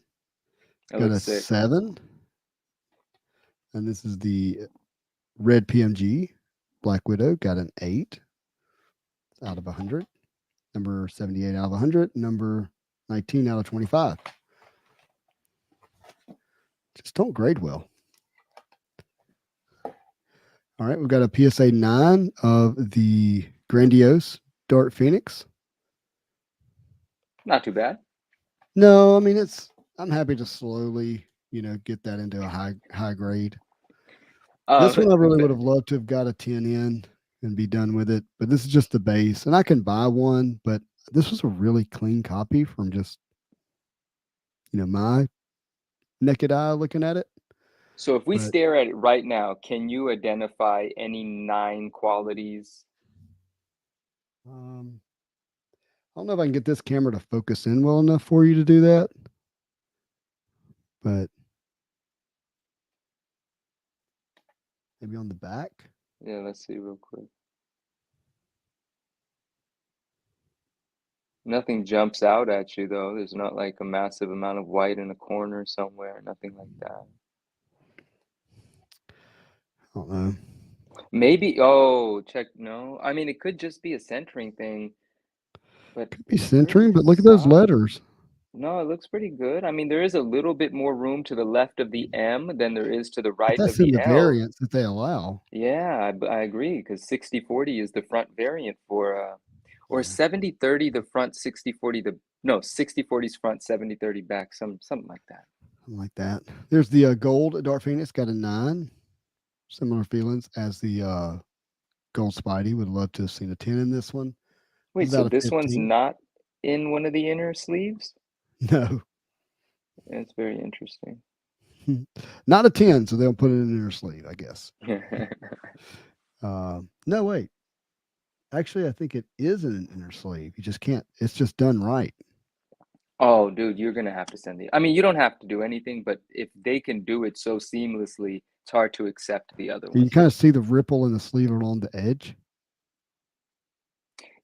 Got a sick. 7. And this is the red PMG Black Widow. Got an 8 out of 100. Number 78 out of 100. Number 19 out of 25. Just don't grade well. All right, we've got a PSA 9 of the grandiose Dark Phoenix. Not too bad. No, I mean I'm happy to slowly, get that into a high grade. This one I really would have loved to have got a 10 in and be done with it, but this is just the base, and I can buy one, but this was a really clean copy from just, my naked eye looking at it. So if we stare at it right now, can you identify any 9 qualities? I don't know if I can get this camera to focus in well enough for you to do that. but maybe on the back. Yeah, let's see real quick. Nothing jumps out at you though. There's not like a massive amount of white in a corner somewhere, nothing like that. I don't know. Maybe, oh, check, no. I mean, it could just be a centering thing, but Could be it's pretty centering, but look at those solid. letters. No, it looks pretty good. I mean, there is a little bit more room to the left of the M than there is to the But right of that's in the the L. variants that they allow. Yeah, I agree because 60/40 is the front variant for or Yeah, 70/30 the front, 60/40 the no, 60/40's front, 70/30 back, something like that. something like that. There's the gold Dark Phoenix, got a 9. Similar feelings as the gold Spidey. Would love to have seen a 10 in this one. This Wait, is so out of this one's 15. not in one of the inner sleeves? No, It's very interesting. not a 10, so they'll put it in their sleeve, I guess. No, wait. Actually, I think it is in an inner sleeve. You just can't. It's just done right. Oh, dude, you're gonna have to send the. I mean, you don't have to do anything, but if they can do it so seamlessly, it's hard to accept the other You can one. kind of see the ripple in the sleeve along the edge.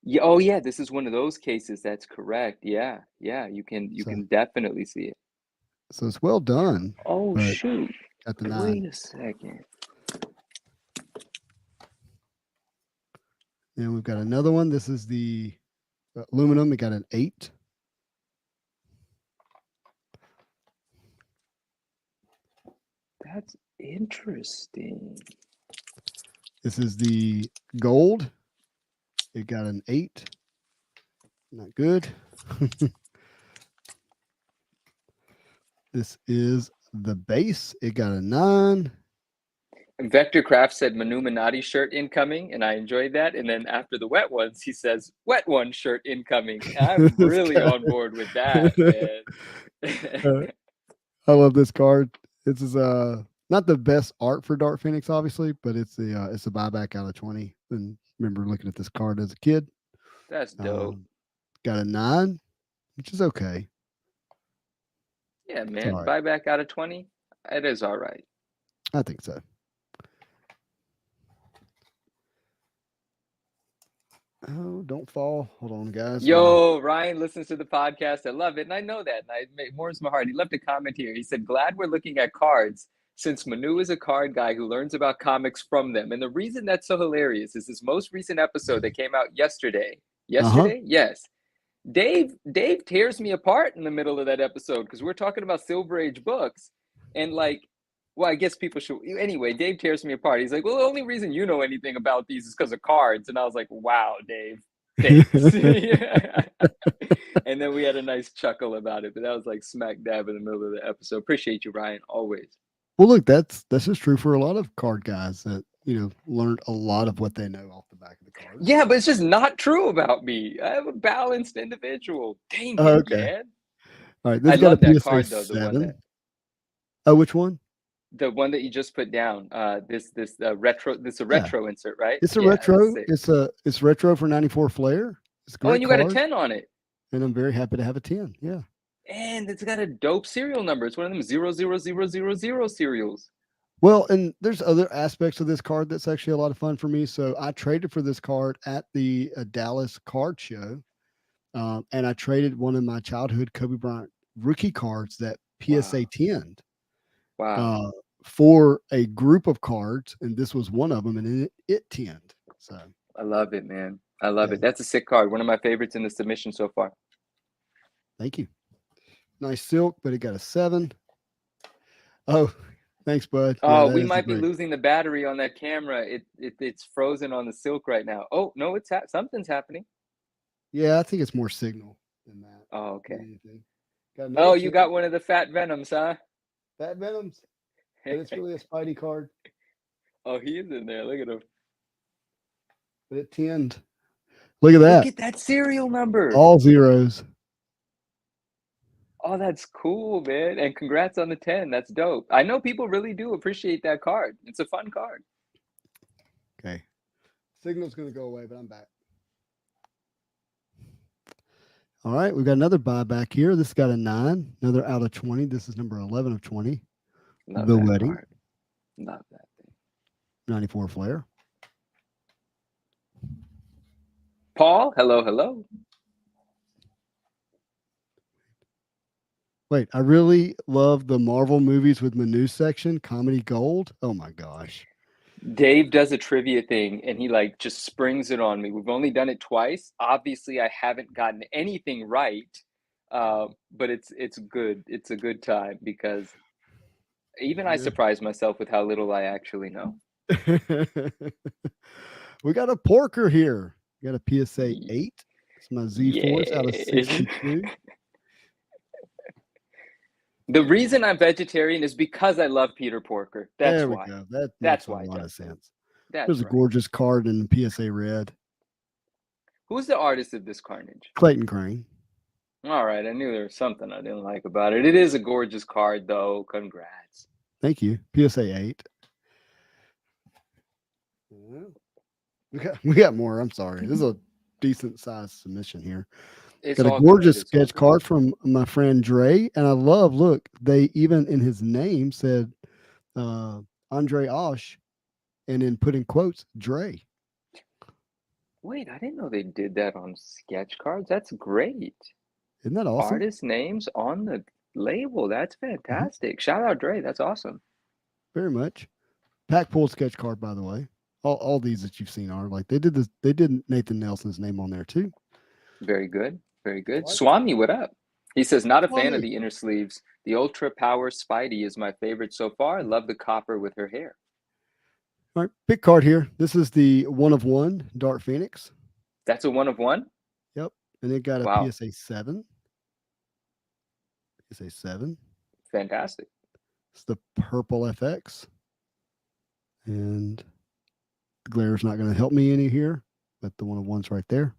Yeah, oh yeah, this is one of those cases that's correct. Yeah, yeah, you So, can definitely see it. so it's well done, Oh but shoot. got the 9. Wait a second. And we've got another one. This is the aluminum. It got an 8. That's interesting. This is the gold. It got an 8. Not good. This is the base. It got a 9. Vector Craft said Manuminati shirt incoming, and I enjoyed that. And then after the wet ones, he says wet one shirt incoming. I'm This really guy. on board with that, man. Uh, I love this card. This is not the best art for Dark Phoenix, obviously, but it's a buyback out of 20. And remember looking at this card as a kid. That's dope. Got a 9, which is okay. Yeah, It's all man. right. Buyback out of 20. It is all right. I think so. Oh, don't fall. Hold on, guys. Yo, Ryan listens to the podcast. I love it. And I know that. And it warms my heart. He left a comment here. He said, glad we're looking at cards since Manu is a card guy who learns about comics from them. And the reason that's so hilarious is this most recent episode that came out yesterday. Uh-huh. Yesterday? Yes. Dave tears me apart in the middle of that episode because we're talking about Silver Age books. And like, well, I guess people should. Anyway, Dave tears me apart. He's like, well, the only reason you know anything about these is because of cards. And I was like, wow, Dave, thanks. And then we had a nice chuckle about it. But that was like smack dab in the middle of the episode. Appreciate you, Ryan, always. Well, look, that's just true for a lot of card guys that learned a lot of what they know off the back of the cards. Yeah, but it's just not true about me. I am a balanced individual. Dang it, Okay. man. All right. I This got a love that PSA card though. The one 7. that Oh, which one? the one that you just put down. This retro. This is a Yeah. retro insert, right? It's a Yeah, that's retro. sick. It's retro for 94 Flair. It's a Oh, and great you got a card, 10 on it. and I'm very happy to have a 10. Yeah. And it's got a dope serial number. It's one of them 00000 serials. Well, and there's other aspects of this card that's actually a lot of fun for me. So I traded for this card at the Dallas Card Show, and I traded one of my childhood Kobe Bryant rookie cards that PSA Wow. 10'd Wow. for a group of cards, and this was one of them, and it 10'd. So I love it, man. I love yeah, it. That's a sick card. One of my favorites in the submission so far. thank you. Nice silk, but it got a 7. Oh, thanks, bud. Yeah, Oh, that we is a might be great. losing the battery on that camera. It's frozen on the silk right now. Oh, no, something's happening. Yeah, I think it's more signal than that. Oh, Than okay. anything. Got Oh, another you 10. got one of the fat venoms, huh? Fat Venoms, but it's really a Spidey card. Oh, he is in there. Look at him. But it 10'd. Look at that. Look at that serial number. All zeros. Oh, that's cool, man. And congrats on the 10. That's dope. I know people really do appreciate that card. It's a fun card. Okay. Signal's going to go away, but I'm back. All right, we've got another buyback here. This got a 9, another out of 20. This is number 11 of 20. Love The that Wedding, card. Love that thing. 94 Flair. Paul, hello, hello. Wait, I really love the Marvel movies with my news section, Comedy Gold. Oh my gosh. Dave does a trivia thing and he like just springs it on me. We've only done it twice. Obviously, I haven't gotten anything right, but it's good. It's a good time because even I Yeah. surprise myself with how little I actually know. We got a porker here. We got a PSA Ye- 8. It's my Z4s out of Yay. 62. The reason I'm vegetarian is because I love Peter Porker. That's There we why. go. That That's makes a why, lot of Justin. sense. There's That's a right. gorgeous card in PSA red. Who's the artist of this carnage? Clayton Crane. All right, I knew there was something I didn't like about it. It is a gorgeous card, though. Congrats. Thank you. PSA 8. We got more. I'm sorry. This is a decent sized submission here. It's Got a all good. gorgeous It's all sketch good. card from my friend Dre. And I love, look, they even in his name said Andre Osh, and then put in quotes, Dre. Wait, I didn't know they did that on sketch cards. That's great. Isn't that awesome? Artist names on the label. That's Mhm. fantastic. Shout out Dre. That's awesome. Very much. Pack pulled sketch card, by the way. All these that you've seen are like they did this. They did Nathan Nelson's name on there too. Very good. Very good. What? Swami, what up? He says, not a fan of Swami. the inner sleeves. The Ultra Power Spidey is my favorite so far. I love the copper with her hair. All right, big card here. This is the 1 of 1 Dark Phoenix. That's a 1 of 1? Yep, and it got a Wow. PSA 7. PSA 7. Fantastic. It's the purple FX, and the glare's not going to help me any here, but the 1 of 1's right there.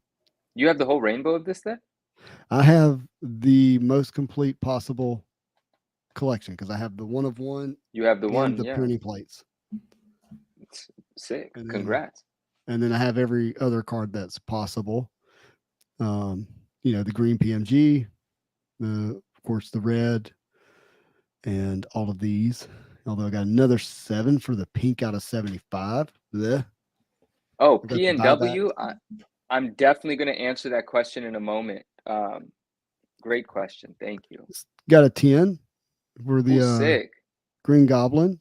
You have the whole rainbow of this then? I have the most complete possible collection because I have the 1 of 1 You have the and one, the yeah. printing plates. It's sick. And then, Congrats. And then I have every other card that's possible. The green PMG, of course, the red, and all of these. Although I got another 7 for the pink out of 75. Blech. Oh, I got the PNW. buybacks. I'm definitely going to answer that question in a moment. Great question. Thank you. Got a 10 for Ooh, the sick. Green Goblin.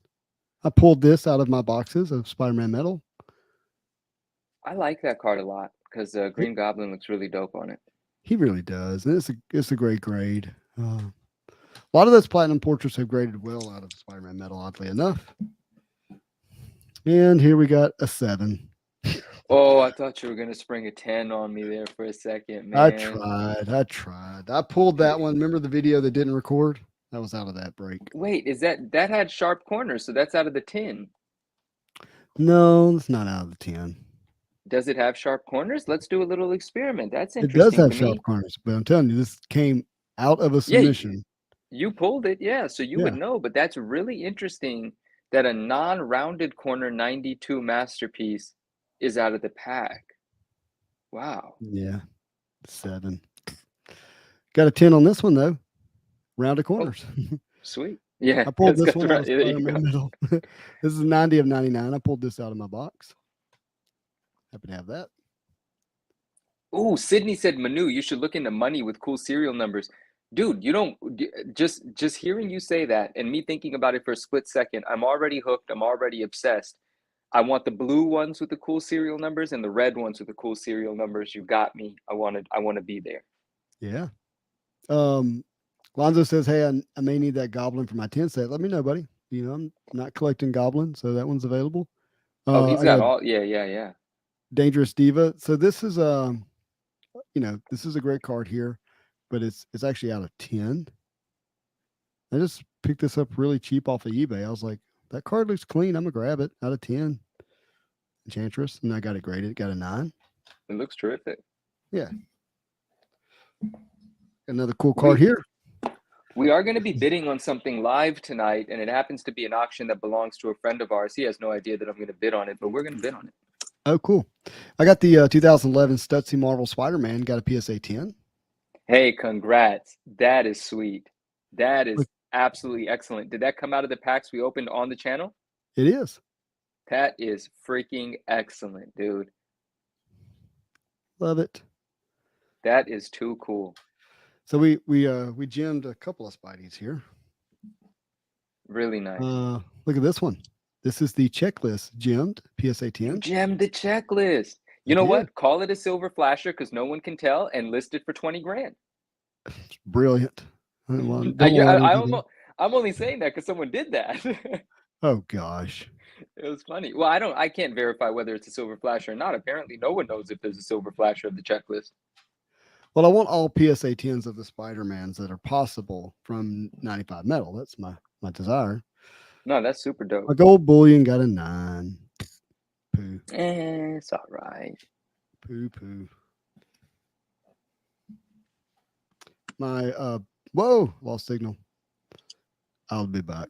I pulled this out of my boxes of Spider-Man metal. I like that card a lot because Green Goblin looks really dope on it. He really does. And it's a great grade. A lot of those platinum portraits have graded well out of Spider-Man metal, oddly enough. And here we got a 7. Oh, I thought you were going to spring a 10 on me there for a second, man. I tried. I pulled that one. Remember the video that didn't record? That was out of that break. Wait, that had sharp corners, so that's out of the 10. No, it's not out of the 10. Does it have sharp corners? Let's do a little experiment. That's It does interesting have to sharp me. corners, but I'm telling you, this came out of a Yeah, submission. you pulled it, yeah, so you would know, but that's really interesting that a non-rounded corner 92 masterpiece is out of the pack. Wow. Yeah, 7. Got a 10 on this one, though. Rounded corners. Sweet. Yeah. I pulled this one out of There you Spider-Man go. metal. This is 90 of 99. I pulled this out of my box. Happy to have that. Ooh, Sydney said, Manu, you should look into money with cool serial numbers. Dude, you don't just hearing you say that and me thinking about it for a split second, I'm already hooked. I'm already obsessed. I want the blue ones with the cool serial numbers and the red ones with the cool serial numbers. You got me. I want to be there. Yeah. Lonzo says, hey, I may need that goblin for my 10 set. Let me know, buddy. I'm not collecting goblins, so that one's available. Oh, he's I got all. Yeah. Dangerous Diva. So this is this is a great card here, but it's actually out of 10. I just picked this up really cheap off of eBay. I was like, that card looks clean. I'm gonna grab it out of 10. Enchantress, and I got it graded. Got a 9. It looks terrific. Yeah. Another cool card here. We are going to be bidding on something live tonight, and it happens to be an auction that belongs to a friend of ours. He has no idea that I'm going to bid on it, but we're going to bid on it. Oh, cool. I got the 2011 Stutzy Marvel Spider-Man. Got a PSA 10. Hey, congrats. That is sweet. That is Look, absolutely excellent. Did that come out of the packs we opened on the channel? it is. That is freaking excellent, dude. Love it. That is too cool. So we gemmed a couple of Spideys here. Really nice. Look at this one. This is the checklist gemmed PSA You 10. gemmed the checklist. I You know did. what? Call it a silver flasher because no one can tell and list it for 20 grand. It's brilliant. Don't want I, don't you- want to let I, anything go. I'm only saying that because someone did that. Oh gosh. It was funny. Well, I can't verify whether it's a silver flasher or not. Apparently, no one knows if there's a silver flasher of the checklist. Well, I want all PSA 10s of the Spider-Mans that are possible from 95 metal. That's my desire. No, that's super My dope. gold bullion got a 9. Poo. It's all right. Poo. My whoa, lost signal. I'll be back.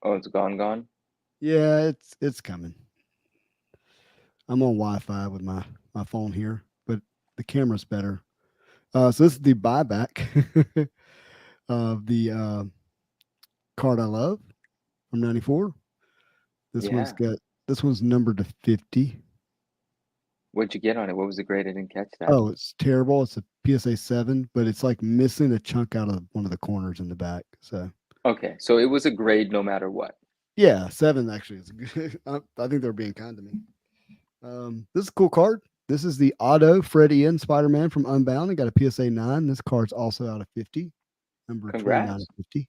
Oh, it's gone. Yeah, it's coming. I'm on Wi-Fi with my phone here, but the camera's better. So this is the buyback of the card I love from '94. Yeah. This one's numbered to 50. What'd you get on it? What was the grade? I didn't catch that. Oh, it's terrible. It's a PSA 7, but it's like missing a chunk out of one of the corners in the back. So Okay, so it was a grade no matter what. yeah, 7 actually is good. I think they're being kind to me. This is a cool card. This is the Auto Fred Ian Spider-Man from Unbound. It got a PSA 9. This card's also out of 50, number 29 of Congrats. 50.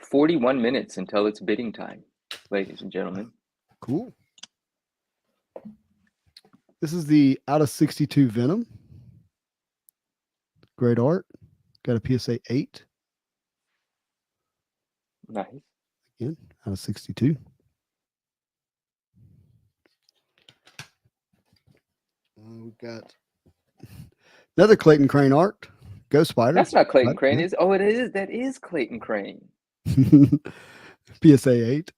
41 minutes until it's bidding time, ladies and gentlemen. Cool. This is the out of 62 Venom. Great art. Got a PSA 8. Nice. Again, out of 62. We've got another Clayton Crane art. Ghost Spider. That's not Clayton Crane, Yeah. is? Oh, it is. That is Clayton Crane. PSA 8.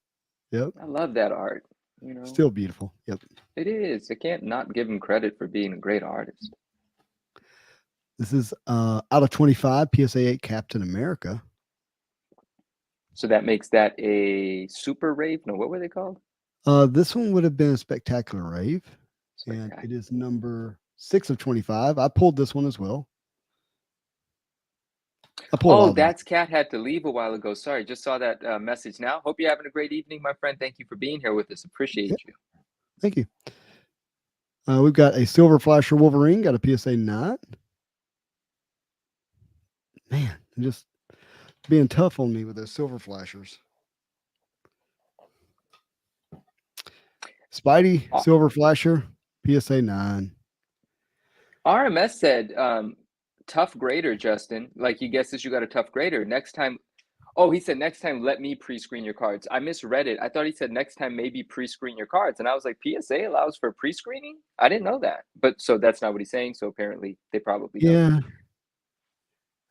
Yep. I love that art. You know, Still beautiful. Yep. it is. I can't not give him credit for being a great artist. This is out of 25 PSA 8 Captain America. So that makes that a super rave. No, what were they called? This one would have been a Spectacular Rave, and Spectacular. it is number 6 of 25. I pulled this one as well. I pulled all Oh, of them. that's Cat had to leave a while ago. Sorry, just saw that message now. Hope you're having a great evening, my friend. Thank you for being here with us. Appreciate you. Thank you. We've got a Silver Flasher Wolverine, got a PSA 9. Man, they're just being tough on me with those Silver Flashers. Spidey, Silver Flasher, PSA 9. RMS said, tough grader, Justin. Like he guesses you got a tough grader. Next time, oh, he said next time let me pre-screen your cards. I misread it. I thought he said next time maybe pre-screen your cards. And I was like, PSA allows for pre-screening? I didn't know that. But so that's not what he's saying. So apparently they probably don't. Yeah.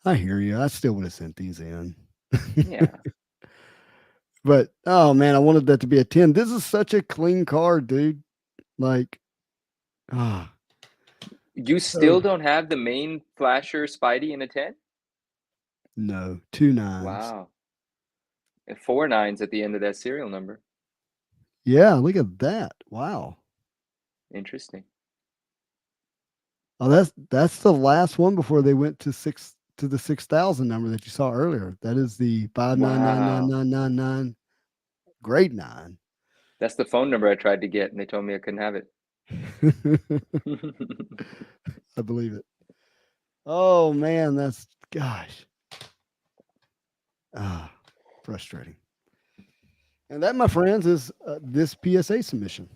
I hear you. I still would have sent these in. Yeah. But oh man, I wanted that to be a 10. This is such a clean card, dude. Like, You still don't have the main flasher Spidey in a 10? No, 2 9s. Wow. And 4 9s at the end of that serial number. Yeah, look at that. Wow. Interesting. Oh, that's the last one before they went to the 6,000 number that you saw earlier. That is the 5999999 grade 9. That's the phone number I tried to get, and they told me I couldn't have it. I believe it. Oh man, that's gosh. Frustrating. And that, my friends, is this PSA submission.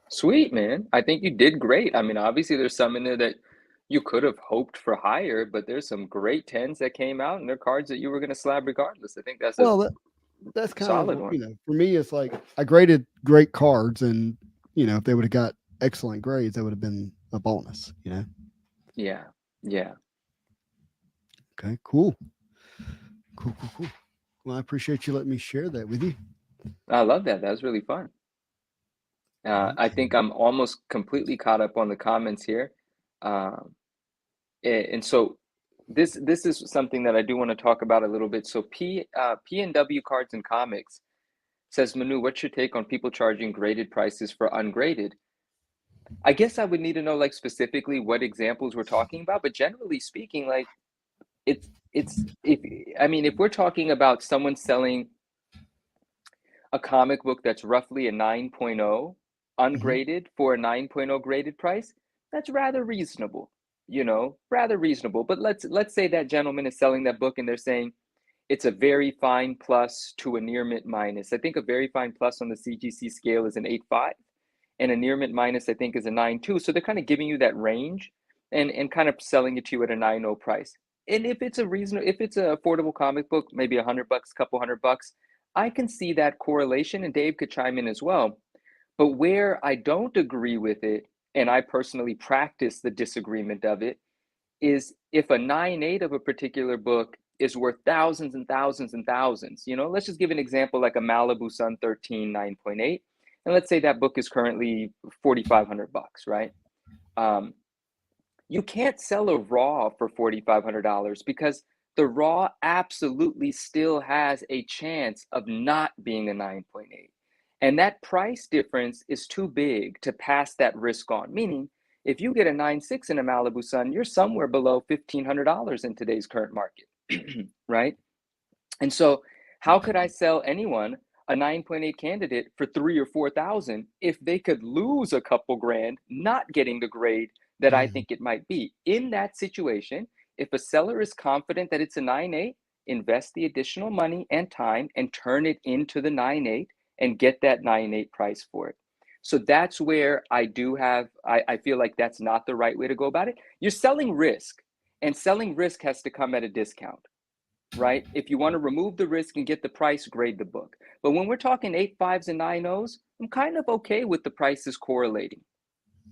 Sweet, man. I think you did great. I mean, obviously, there's some in there that you could have hoped for higher, but there's some great 10s that came out, and they're cards that you were going to slab regardless. I think that's that's kind solid of one. for me, it's like I graded great cards, and if they would have got excellent grades, that would have been a bonus. Yeah. Okay, cool. Well, I appreciate you letting me share that with you. I love that. That was really fun. I think I'm almost completely caught up on the comments here. Um, and so this is something that I do want to talk about a little bit. So PNW Cards and Comics says, Manu, what's your take on people charging graded prices for ungraded? I guess I would need to know like specifically what examples we're talking about, but generally speaking, like it's if I mean if we're talking about someone selling a comic book that's roughly a 9.0 Mhm. ungraded for a 9.0 graded price, that's rather reasonable, rather reasonable. But let's say that gentleman is selling that book and they're saying it's a very fine plus to a near mint minus. I think a very fine plus on the CGC scale is an 8.5 and a near mint minus I think is a 9.2. So they're kind of giving you that range and kind of selling it to you at a 9.0 price. And if it's a reasonable, if it's an affordable comic book, maybe $100, couple $100, I can see that correlation, and Dave could chime in as well. But where I don't agree with it, and I personally practice the disagreement of it, is if a 9.8 of a particular book is worth thousands and thousands and thousands. Let's just give an example like a Malibu Sun 13 9.8. And let's say that book is currently $4,500, right? Um, you can't sell a raw for $4,500 because the raw absolutely still has a chance of not being a 9.8. And that price difference is too big to pass that risk on. Meaning, if you get a 9.6 in a Malibu Sun, you're somewhere below $1,500 in today's current market, right? And so, how could I sell anyone a 9.8 candidate for 3 or 4,000 if they could lose a couple grand not getting the grade that I Mhm. think it might be? In that situation, if a seller is confident that it's a 9.8, invest the additional money and time and turn it into the 9.8 and get that 9.8 price for it. So that's where I feel like that's not the right way to go about it. You're selling risk, and selling risk has to come at a discount, right? If you want to remove the risk and get the price, grade the book. But when we're talking 8.5s and 9.0s, I'm kind of okay with the prices correlating,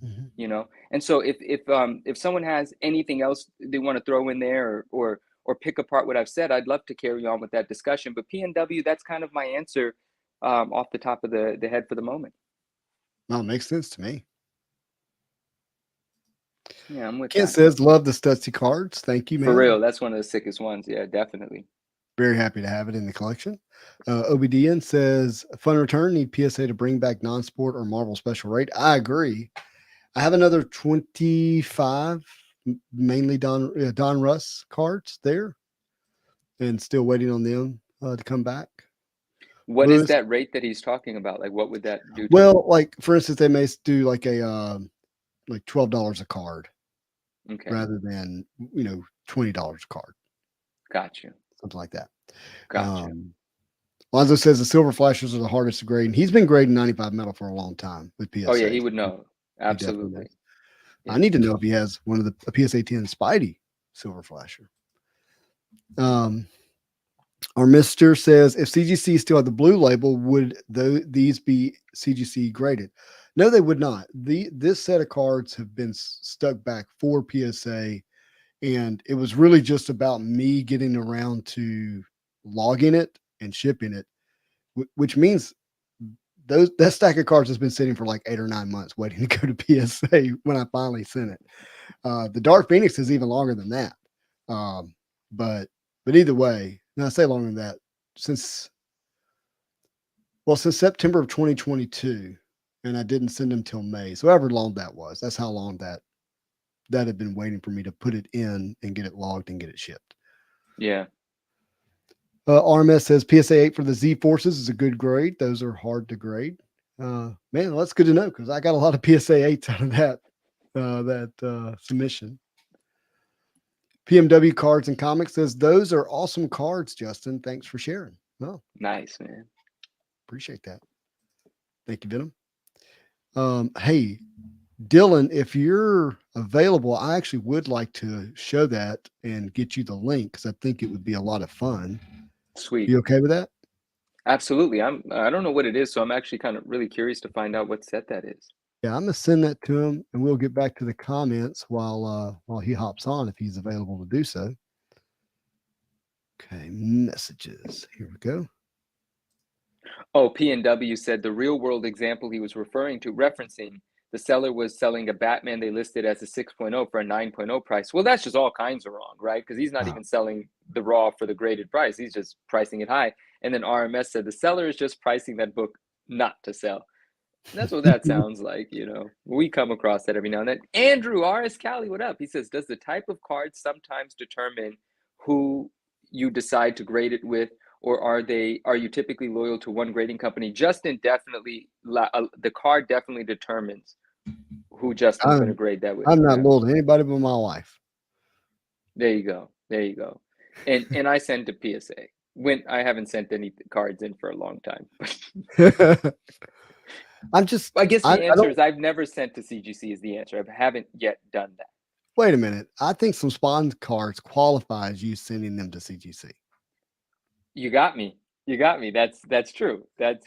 Mhm. And so if someone has anything else they want to throw in there or pick apart what I've said, I'd love to carry on with that discussion. But PNW, that's kind of my answer off the top of the head for the moment. No, it makes sense to me. Yeah, I'm with Ken that. says, love the Stutsy cards. Thank you, For man. real, that's one of the sickest ones. Yeah, definitely. Very happy to have it in the collection. OBDN says, fun return. Need PSA to bring back non-sport or Marvel special rate. I agree. I have another 25, mainly Don Russ cards there, and still waiting on them to come back. What is Lewis, that rate that he's talking about? Like, what would that do to me? well, like for instance, they may do like a like $12 a card Okay, rather than $20 a card, got you, something like that. got you. Um, Lonzo says the silver flashers are the hardest to grade, and he's been grading 95 metal for a long time with Oh yeah, PSA. he would know. He definitely knows. Absolutely. I Yeah. need to know if he has one of a PSA 10 Spidey silver flasher. Um, our Mister says if CGC still had the blue label, would these be CGC graded? No, they would not. This set of cards have been stuck back for PSA, and it was really just about me getting around to logging it and shipping it, which means that stack of cards has been sitting for like 8 or 9 months waiting to go to PSA when I finally sent it. The Dark Phoenix is even longer than that. Um, but either way, and I say longer than that, since since September of 2022, and I didn't send them till May. So however long that was, that's how long that had been waiting for me to put it in and get it logged and get it shipped. Yeah. RMS says PSA 8 for the Z Forces is a good grade. Those are hard to grade. Man, well, that's good to know because I got a lot of PSA 8s out of that submission. PMW Cards and Comics says those are awesome cards, Justin. Thanks for sharing. Well, Nice, man. appreciate that. Thank you, Venom. Hey, Dylan, if you're available, I actually would like to show that and get you the link because I think it would be a lot of fun. Sweet. You okay with that? Absolutely. I don't know what it is, so I'm actually kind of really curious to find out what set that is. Yeah, I'm gonna send that to him, and we'll get back to the comments while he hops on if he's available to do so. Okay, messages. Here we go. Oh, P&W said the real world example he was referring to, referencing the seller was selling a Batman they listed as a 6.0 for a 9.0 price. Well, that's just all kinds of wrong, right? Because he's not even selling the raw for the graded price. He's just pricing it high. And then RMS said the seller is just pricing that book not to sell. That's what that sounds like, you know. We come across that every now and then. Andrew, RS Cali, what up? He says, does the type of card sometimes determine who you decide to grade it with, or are you typically loyal to one grading company? Justin, definitely, the card definitely determines who Justin's going to grade that with. I'm not loyal to anybody but my wife. There you go. There you go. And I send to PSA when I haven't sent any cards in for a long time. I guess the answer is I've never sent to CGC is the answer. I haven't yet done that. Wait a minute. I think some spawn cards qualify as you sending them to CGC. You got me. You got me. That's true. That's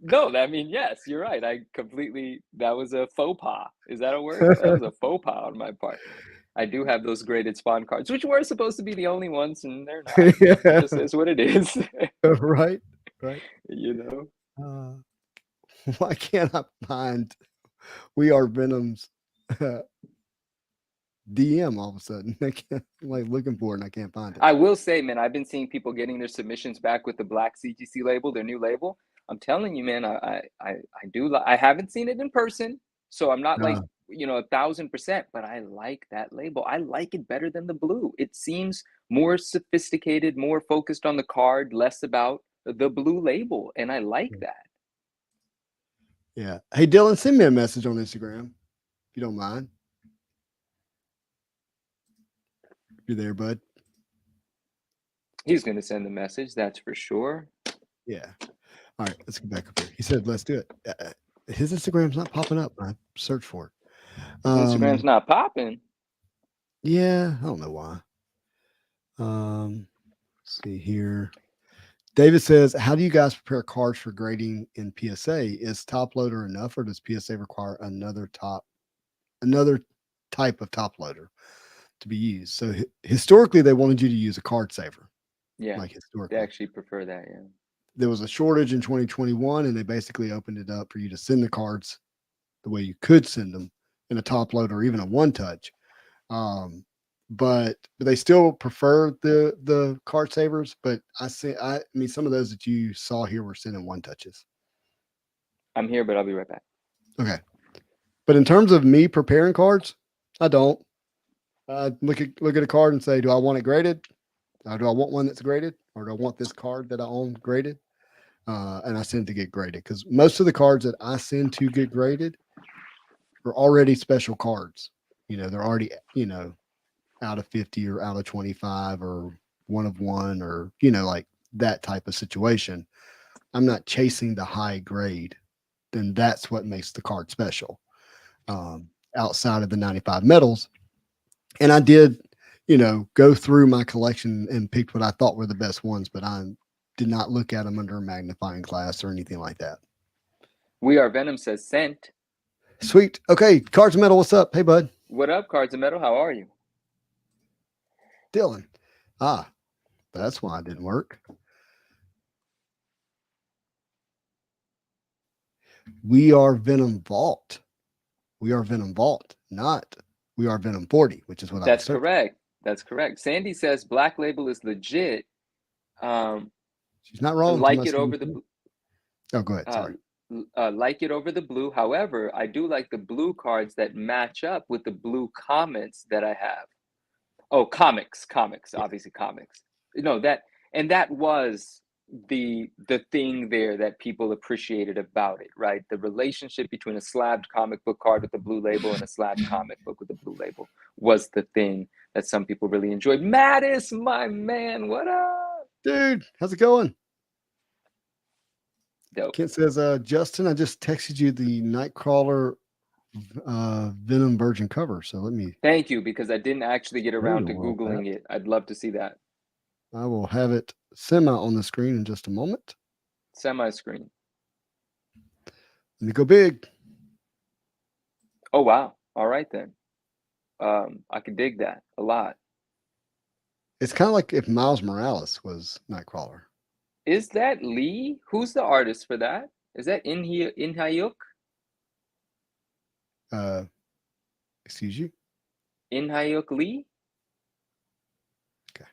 no, I mean, yes, you're right. That was a faux pas. Is that a word? That was a faux pas on my part. I do have those graded spawn cards, which were supposed to be the only ones, and they're not. It just is what it is. Right. You know? Why can't I find We Are Venom's DM all of a sudden? I'm like looking for it and I can't find it. I will say, man, I've been seeing people getting their submissions back with the black CGC label, their new label. I'm telling you, man, I haven't seen it in person, so I'm not like, 1,000%, but I like that label. I like it better than the blue. It seems more sophisticated, more focused on the card, less about the blue label, and I like that. Yeah. Hey, Dylan, send me a message on Instagram if you don't mind. You're there, bud. He's going to send the message, that's for sure. Yeah. All right, let's get back up here. He said, let's do it. His Instagram's not popping up. I searched for it. Instagram's not popping. Yeah, I don't know why. Let's see here. David says, how do you guys prepare cards for grading in PSA? Is top loader enough, or does PSA require another type of top loader to be used? So historically, they wanted you to use a card saver. Yeah, like historically. They actually prefer that, yeah. There was a shortage in 2021, and they basically opened it up for you to send the cards the way you could send them in a top loader or even a one touch. But they still prefer the card savers. But I mean, some of those that you saw here were sending one touches. I'm here, but I'll be right back. Okay. But in terms of me preparing cards, I don't. Look at a card and say, do I want it graded? Do I want one that's graded, or do I want this card that I own graded? And I send to get graded, because most of the cards that I send to get graded are already special cards. They're already, out of 50 or out of 25 or one of one, or, like that type of situation. I'm not chasing the high grade. Then that's what makes the card special. Outside of the 95 metals. And I did, go through my collection and picked what I thought were the best ones, but I did not look at them under a magnifying glass or anything like that. We Are Venom says sent. Sweet. Okay. Cards of Metal, what's up? Hey, bud. What up, Cards of Metal? How are you? Dylan. That's why it didn't work. We Are Venom Vault. We Are Venom Vault, not We Are Venom 40, which is what That's correct. That's correct. Sandy says Black Label is legit. She's not wrong. Like it over the blue. Oh, go ahead. Sorry. Like it over the blue. However, I do like the blue cards that match up with the blue comments that I have. Oh, comics, obviously comics. That was the thing there that people appreciated about it, right? The relationship between a slabbed comic book card with the blue label and a slabbed comic book with the blue label was the thing that some people really enjoyed. Mattis, my man, what up? Dude, how's it going? Dope. Kent says, Justin, I just texted you the Nightcrawler Venom Virgin cover. So let me. Thank you, because I didn't actually get around to Googling it. I'd love to see that. I will have it semi on the screen in just a moment. Semi-screen. Let me go big. Oh, wow. All right, then. I could dig that a lot. It's kind of like if Miles Morales was Nightcrawler. Is that Lee? Who's the artist for that? Is that In Hyuk? Excuse you. In-hyuk Lee? Okay.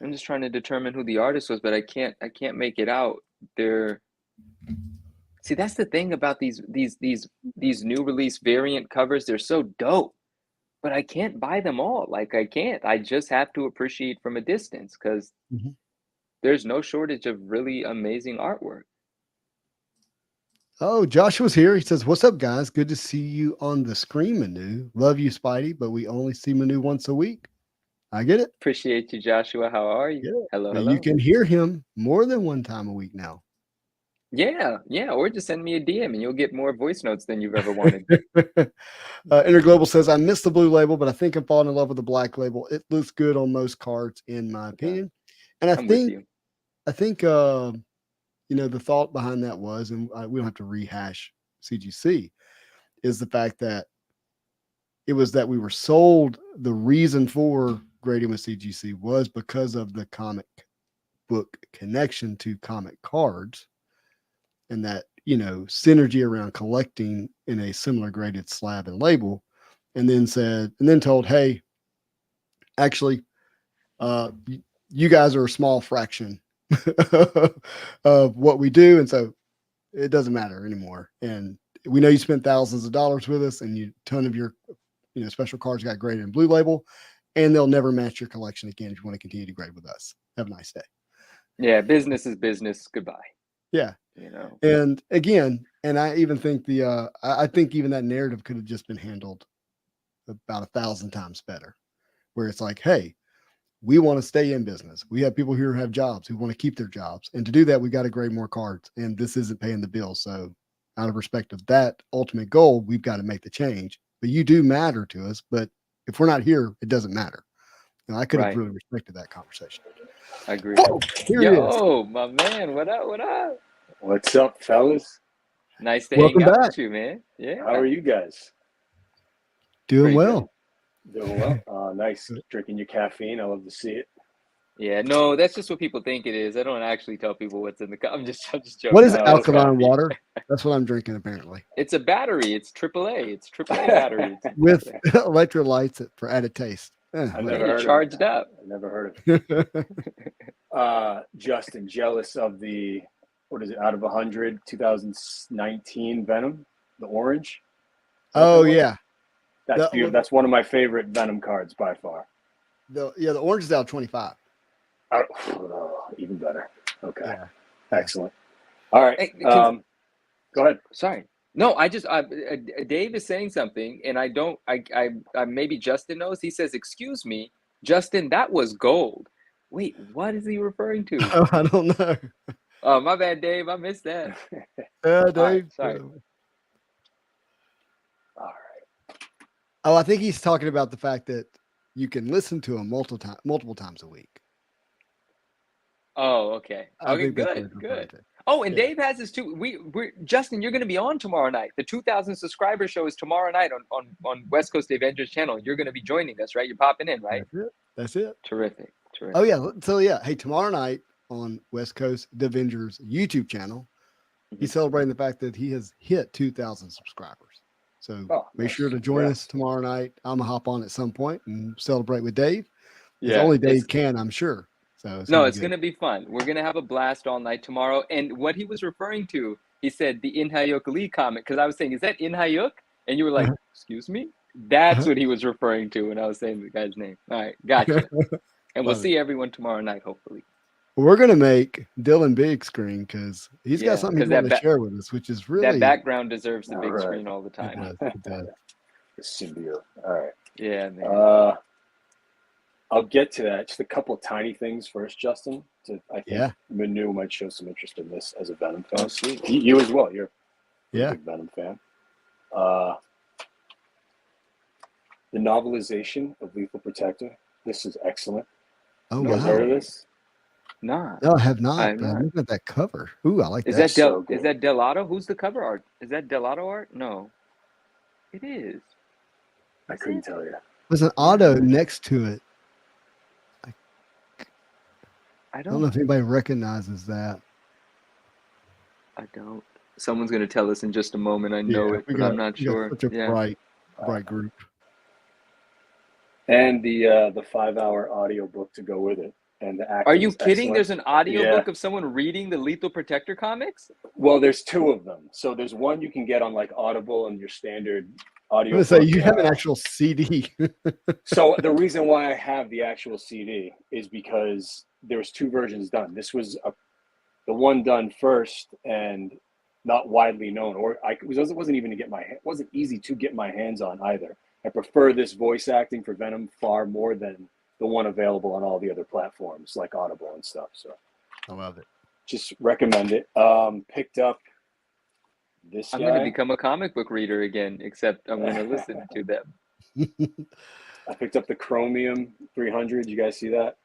I'm just trying to determine who the artist was, but I can't make it out. See, that's the thing about these new release variant covers. They're so dope, but I can't buy them all. Like I can't. I just have to appreciate from a distance because Mhm. there's no shortage of really amazing artwork. Oh, Joshua's here. He says, "What's up, guys? Good to see you on the screen, Manu. Love you, Spidey, but we only see Manu once a week." I get it. Appreciate you, Joshua. How are you? Yeah. Hello, But you hello. can hear him more than one time a week now. Yeah, or just send me a DM and you'll get more voice notes than you've ever wanted. Interglobal says, "I missed the blue label, but I think I'm falling in love with the black label. It looks good on most cards, in my Okay. opinion." And I'm with you. I think, the thought behind that was, and we don't have to rehash CGC, is the fact that it was that we were sold. The reason for grading with CGC was because of the comic book connection to comic cards, and that synergy around collecting in a similar graded slab and label, and then told, hey, actually, you guys are a small fraction of what we do, and so it doesn't matter anymore. And we know you spent thousands of dollars with us, and a ton of your special cards got graded in blue label, and they'll never match your collection again if you want to continue to grade with us. Have a nice day. Yeah, business is business. Goodbye. Yeah. You know. And again, and I even think I think even that narrative could have just been handled about 1,000 times better, where it's like, hey, we want to stay in business. We have people here who have jobs who want to keep their jobs. And to do that, we got to grade more cards. And this isn't paying the bill. So out of respect of that ultimate goal, we've got to make the change. But you do matter to us. But if we're not here, it doesn't matter. I could have really respected that conversation. I agree. Oh, here it is. Yo, my man, what up? What up? What's up, fellas? Nice to Welcome hang out back. with you, man. Yeah. How are you guys? Doing Pretty well. Doing well. Nice. Drinking your caffeine. I love to see it. Yeah, no, that's just what people think it is. I don't actually tell people what's in the cup. I'm just joking. What is Oh, alkaline okay. water? That's what I'm drinking, apparently. It's a battery. It's AAA. It's AAA battery. With electrolytes for added taste. I've never You're heard charged of it. up. I never heard of it. Justin, jealous of the, what is it, out of 100, 2019 Venom, the orange? Oh, yeah. That's beautiful. That's one of my favorite Venom cards by far. The orange is out of 25. Even better. Okay. Yeah. Excellent. All right. Hey, Go ahead. Sorry. No, I just Dave is saying something, and I don't. I maybe Justin knows. He says, "Excuse me, Justin, that was gold." Wait, what is he referring to? Oh, I don't know. Oh, my bad, Dave. I missed that. Dave. Right, sorry. All right. Oh, I think he's talking about the fact that you can listen to him multiple times a week. Oh, okay. Okay, good. Oh, and yeah. Dave has this too. We're Justin, you're going to be on tomorrow night. The 2,000 subscriber show is tomorrow night on West Coast Avengers channel. You're going to be joining us, right? You're popping in, right? That's it. Terrific. Oh yeah. So yeah, hey, tomorrow night on West Coast Avengers YouTube channel, he's celebrating the fact that he has hit 2,000 subscribers. So make sure to join us tomorrow night. I'm gonna hop on at some point and celebrate with Dave. Yeah, only Dave can, I'm sure. So it's going to be fun. We're going to have a blast all night tomorrow. And what he was referring to, he said the In-hyuk Lee comic, because I was saying, is that In-hyuk? And you were like, excuse me? That's what he was referring to when I was saying the guy's name. All right, gotcha. And we'll see everyone tomorrow night, hopefully. We're going to make Dylan big screen because he's got something he wants to share with us, which is really... That background deserves the big screen all the time. It does. The symbiote. All right. Yeah, man. I'll get to that. Just a couple of tiny things first, Justin. I think Manu might show some interest in this as a Venom fan. Oh, sweet. You as well. You're a big Venom fan. The novelization of Lethal Protector. This is excellent. Oh, you guys heard of this? Nah. No, I have not. I'm looking at that cover. Ooh, I like that. Is that Delato? Who's the cover art? Is that Delato art? No. It is. I couldn't tell you. There's an auto next to it. I don't know if anybody recognizes that. I don't. Someone's gonna tell us in just a moment. I know it, but I'm not we got sure. such a Yeah. bright group. And the 5-hour audio book to go with it. And the acting Are you is kidding? excellent. There's an audiobook Yeah. of someone reading the Lethal Protector comics? Well, there's 2 of them. So there's one you can get on like Audible and your standard I'm audio. gonna say you have an actual CD. So the reason why I have the actual CD is because there was 2 versions done. This was the one done first and not widely known, or it wasn't even wasn't easy to get my hands on either. I prefer this voice acting for Venom far more than the one available on all the other platforms like Audible and stuff. So I love it. just recommend it. Picked up this I'm guy. gonna become a comic book reader again, except I'm gonna listen to them. I picked up the Chromium 300. You guys see that?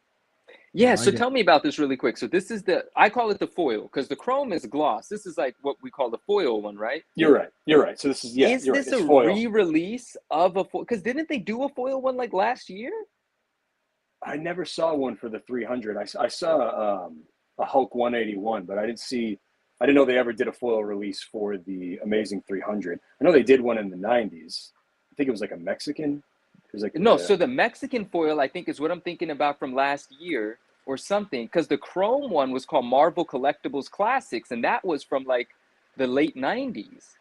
Yeah, I so get tell me about this really quick. So this is I call it the foil because the chrome is gloss. This is like what we call the foil one, right? You're right. So this is Is you're this right. It's a foil. re-release of a foil? Because didn't they do a foil one like last year? I never saw one for the 300. I saw a Hulk 181, but I didn't know they ever did a foil release for the Amazing 300. I know they did one in the 90s. I think it was like a Mexican. It was like No, so the Mexican foil, I think, is what I'm thinking about from last year or something. Because the chrome one was called Marvel Collectibles Classics, and that was from like the late 90s.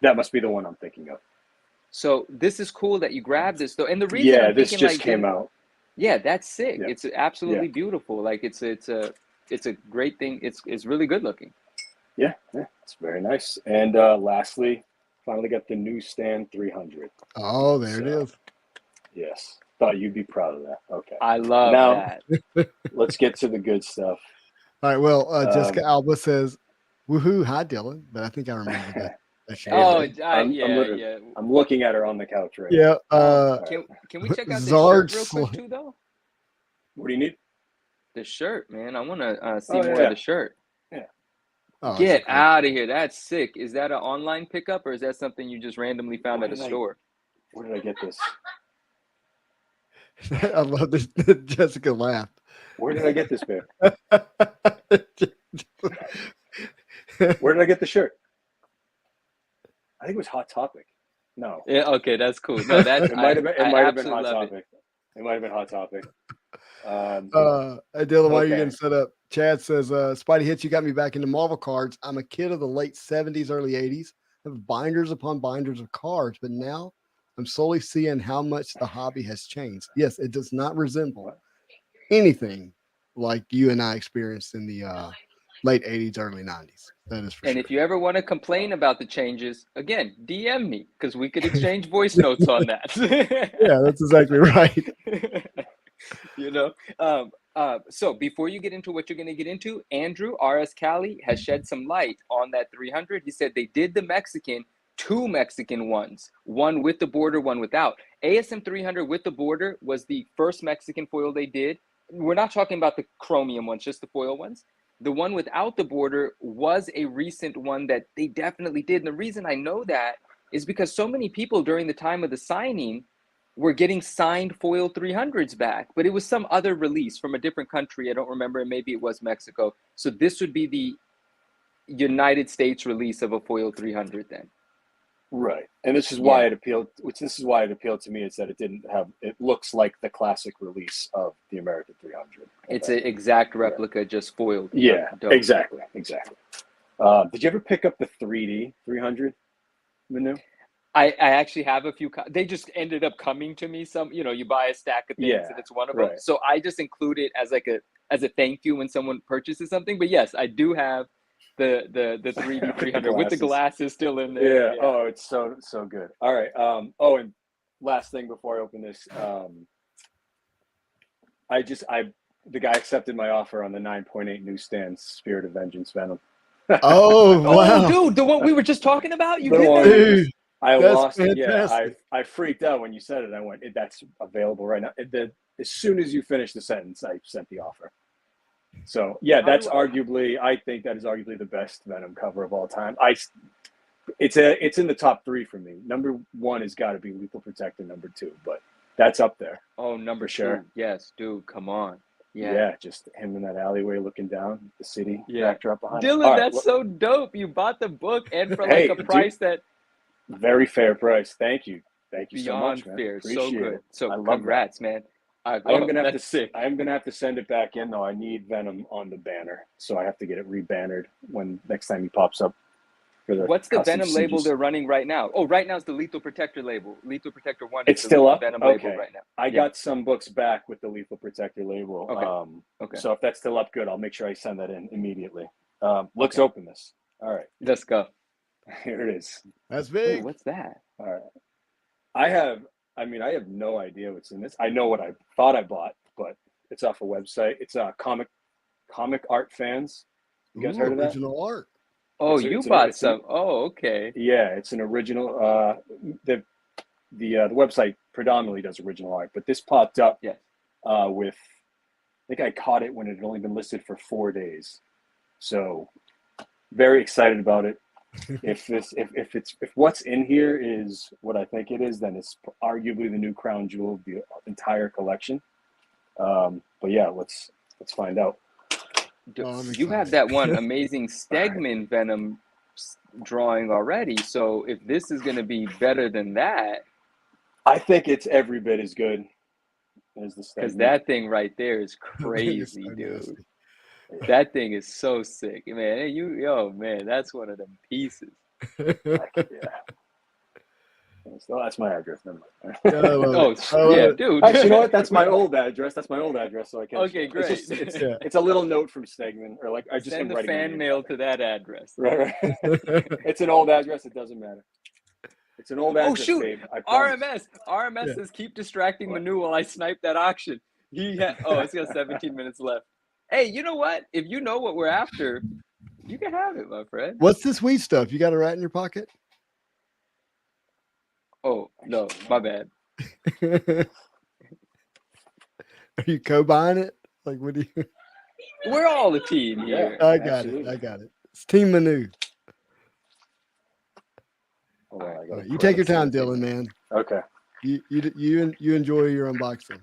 That must be the one I'm thinking of. So this is cool that you grabbed this though. And the reason I'm this thinking just came out. Yeah, that's sick. Yeah. It's absolutely beautiful. Like it's a great thing. It's really good looking. Yeah, it's very nice. And lastly, finally got the Newsstand 300. Oh, there it is. Yes, thought you'd be proud of that. Okay, I love that. Let's get to the good stuff. All right. Well, Jessica Alba says, "Woohoo! Hi, Dylan." But I think I remember that. I'm looking at her on the couch right now. Can we check out the shirt real quick too, though? What do you need? The shirt, man. I want to see more of the shirt. Yeah. Oh, get out of here. That's sick. Is that an online pickup or is that something you just randomly found at a store? Where did I get this? I love this. Jessica laughed. Where did I get this, bear? Where did I get the shirt? I think it was Hot Topic. No. Yeah. Okay, that's cool. No, that's it might have been Hot Topic. It might have been Hot Topic. Dylan, while you're getting set up, Chad says, Spidey Hits, you got me back into Marvel cards. I'm a kid of the late 70s, early 80s. I have binders upon binders of cards, but now I'm slowly seeing how much the hobby has changed. Yes, it does not resemble anything like you and I experienced in the late 80s, early 90s. That is for sure. And if you ever want to complain about the changes, again, DM me because we could exchange voice notes on that. Yeah, that's exactly right. You know, so before you get into what you're going to get into, Andrew R.S. Cali has shed some light on that 300. He said they did the Mexican, 2 Mexican ones, one with the border, one without. ASM 300 with the border was the first Mexican foil they did. We're not talking about the chromium ones, just the foil ones. The one without the border was a recent one that they definitely did. And the reason I know that is because so many people during the time of the signing were getting signed foil 300s back, but it was some other release from a different country. I don't remember. Maybe it was Mexico. So this would be the United States release of a foil 300 then. Right. And this is why it appealed, to me, is that it looks like the classic release of the American 300. It's an exact replica, just foiled. Yeah, exactly. Did you ever pick up the 3D 300, Manu? I actually have a few. They just ended up coming to me. Some, you buy a stack of things and it's one of them. So I just include it as as a thank you when someone purchases something. But yes, I do have the 3D 300 with the glasses still in there. Yeah. Oh, it's so good. All right. And last thing before I open this, the guy accepted my offer on the 9.8 Newsstand Spirit of Vengeance Venom. Oh wow, dude, the one we were just talking about. You did that? I lost it. Fantastic. Yeah, I freaked out when you said it. I went, that's available right now. As soon as you finished the sentence, I sent the offer. So yeah, I think that is arguably the best Venom cover of all time. It's in the top 3 for me. Number 1 has got to be Lethal Protector. Number 2, but that's up there. Oh, number 2. Sure. Yes, dude, come on. Yeah, just him in that alleyway looking down the city backdrop behind. Dylan, All right, that's so dope. You bought the book and for Hey, like a price that very fair price. Thank you so beyond much, man. fair. Appreciate So good. it. So I love congrats, man. I am gonna have to. sick. I am gonna have to send it back in though. I need Venom on the banner, so I have to get it re-bannered when next time he pops up. For the What's the custom Venom label CGs. they're running right now? Oh, right now it's the Lethal Protector label. Lethal Protector 1 It's is the still up? Venom Okay. label right now. I got some books back with the Lethal Protector label. Okay. Okay. So if that's still up, good. I'll make sure I send that in immediately. Let's open this. All right. Let's go. Here it is. That's Wait, big. what's that? All right. I have no idea what's in this. I know what I thought I bought, but it's off a website. It's comic art fans. You guys heard of that? Original art. Oh, you bought some. Oh, okay. Yeah, it's an original. The website predominantly does original art, but this popped up with. I think I caught it when it had only been listed for 4 days, so very excited about it. If what's in here is what I think it is, then it's arguably the new crown jewel of the entire collection. But yeah, let's find out. You have that one amazing Stegman Venom drawing already. So if this is going to be better than that, I think it's every bit as good as the Stegman. Because that thing right there is crazy, dude. That thing is so sick, man. Man, that's one of them pieces. So that's my address. Never mind. Yeah, dude. Actually, you know what? That's my old address. So I can. Okay, great. It's a little note from Stegman, or like I just send the fan mail to that address. Right. It's an old address. It doesn't matter. It's an old address. Oh shoot! Babe. RMS says keep distracting Manu while I snipe that auction. It's got 17 minutes left. Hey, you know what? If you know what we're after, you can have it, my friend. What's this weed stuff? You got a rat in your pocket? Oh, no, my bad. Are you co-buying it? Like, what do you? We're all a team here. I got it. It's Team Manu. You take your time, Dylan, man. Okay. You enjoy your unboxing.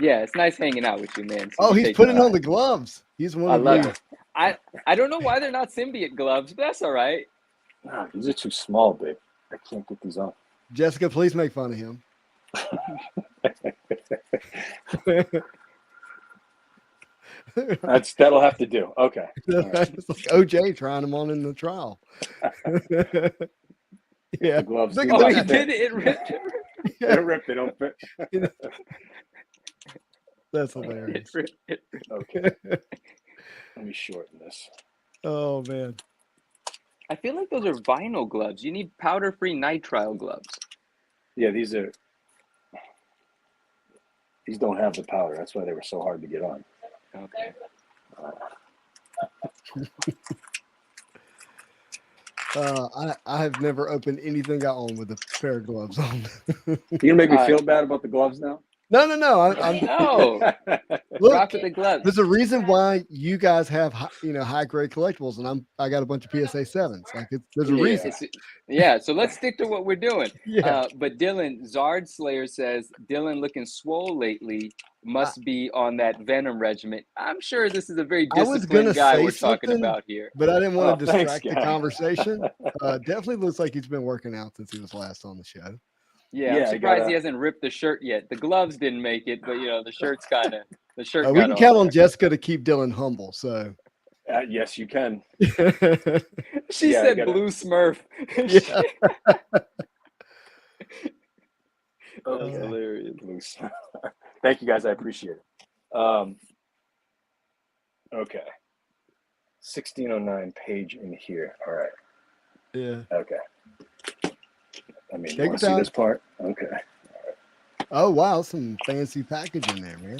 Yeah, it's nice hanging out with you, man. So he's putting on the gloves. He's one of love it. I don't know why they're not symbiote gloves, but that's all right. Nah, these are too small, babe. I can't get these on. Jessica, please make fun of him. That'll have to do. Okay. It's like OJ trying them on in the trial. Yeah. The gloves. He did it. It ripped. It ripped. They don't fit. That's hilarious. Okay. Let me shorten this. Oh man. I feel like those are vinyl gloves. You need powder-free nitrile gloves. Yeah, these don't have the powder. That's why they were so hard to get on. Okay. I have never opened anything I own with a pair of gloves on. You gonna make me feel bad about the gloves now? No. No. Look, Drop the gloves. There's a reason why you guys have high grade collectibles, and I got a bunch of PSA 7s. Like there's a reason. So let's stick to what we're doing. But Dylan Zard Slayer says Dylan looking swole lately. Must be on that Venom regiment. I'm sure this is a very disciplined guy we're talking about here. But I didn't want to distract the conversation. Definitely looks like he's been working out since he was last on the show. Yeah, I'm surprised he hasn't ripped the shirt yet. The gloves didn't make it, but the shirt's kind of the shirt. We can count on Jessica to keep Dylan humble. So yes, you can. She said blue Smurf. That's hilarious. Blue Smurf. Thank you guys, I appreciate it. Okay. 1609 page in here. All right. Yeah. Okay. I mean, you want to see this part? Okay. All right. Oh, wow. Some fancy packaging there, man.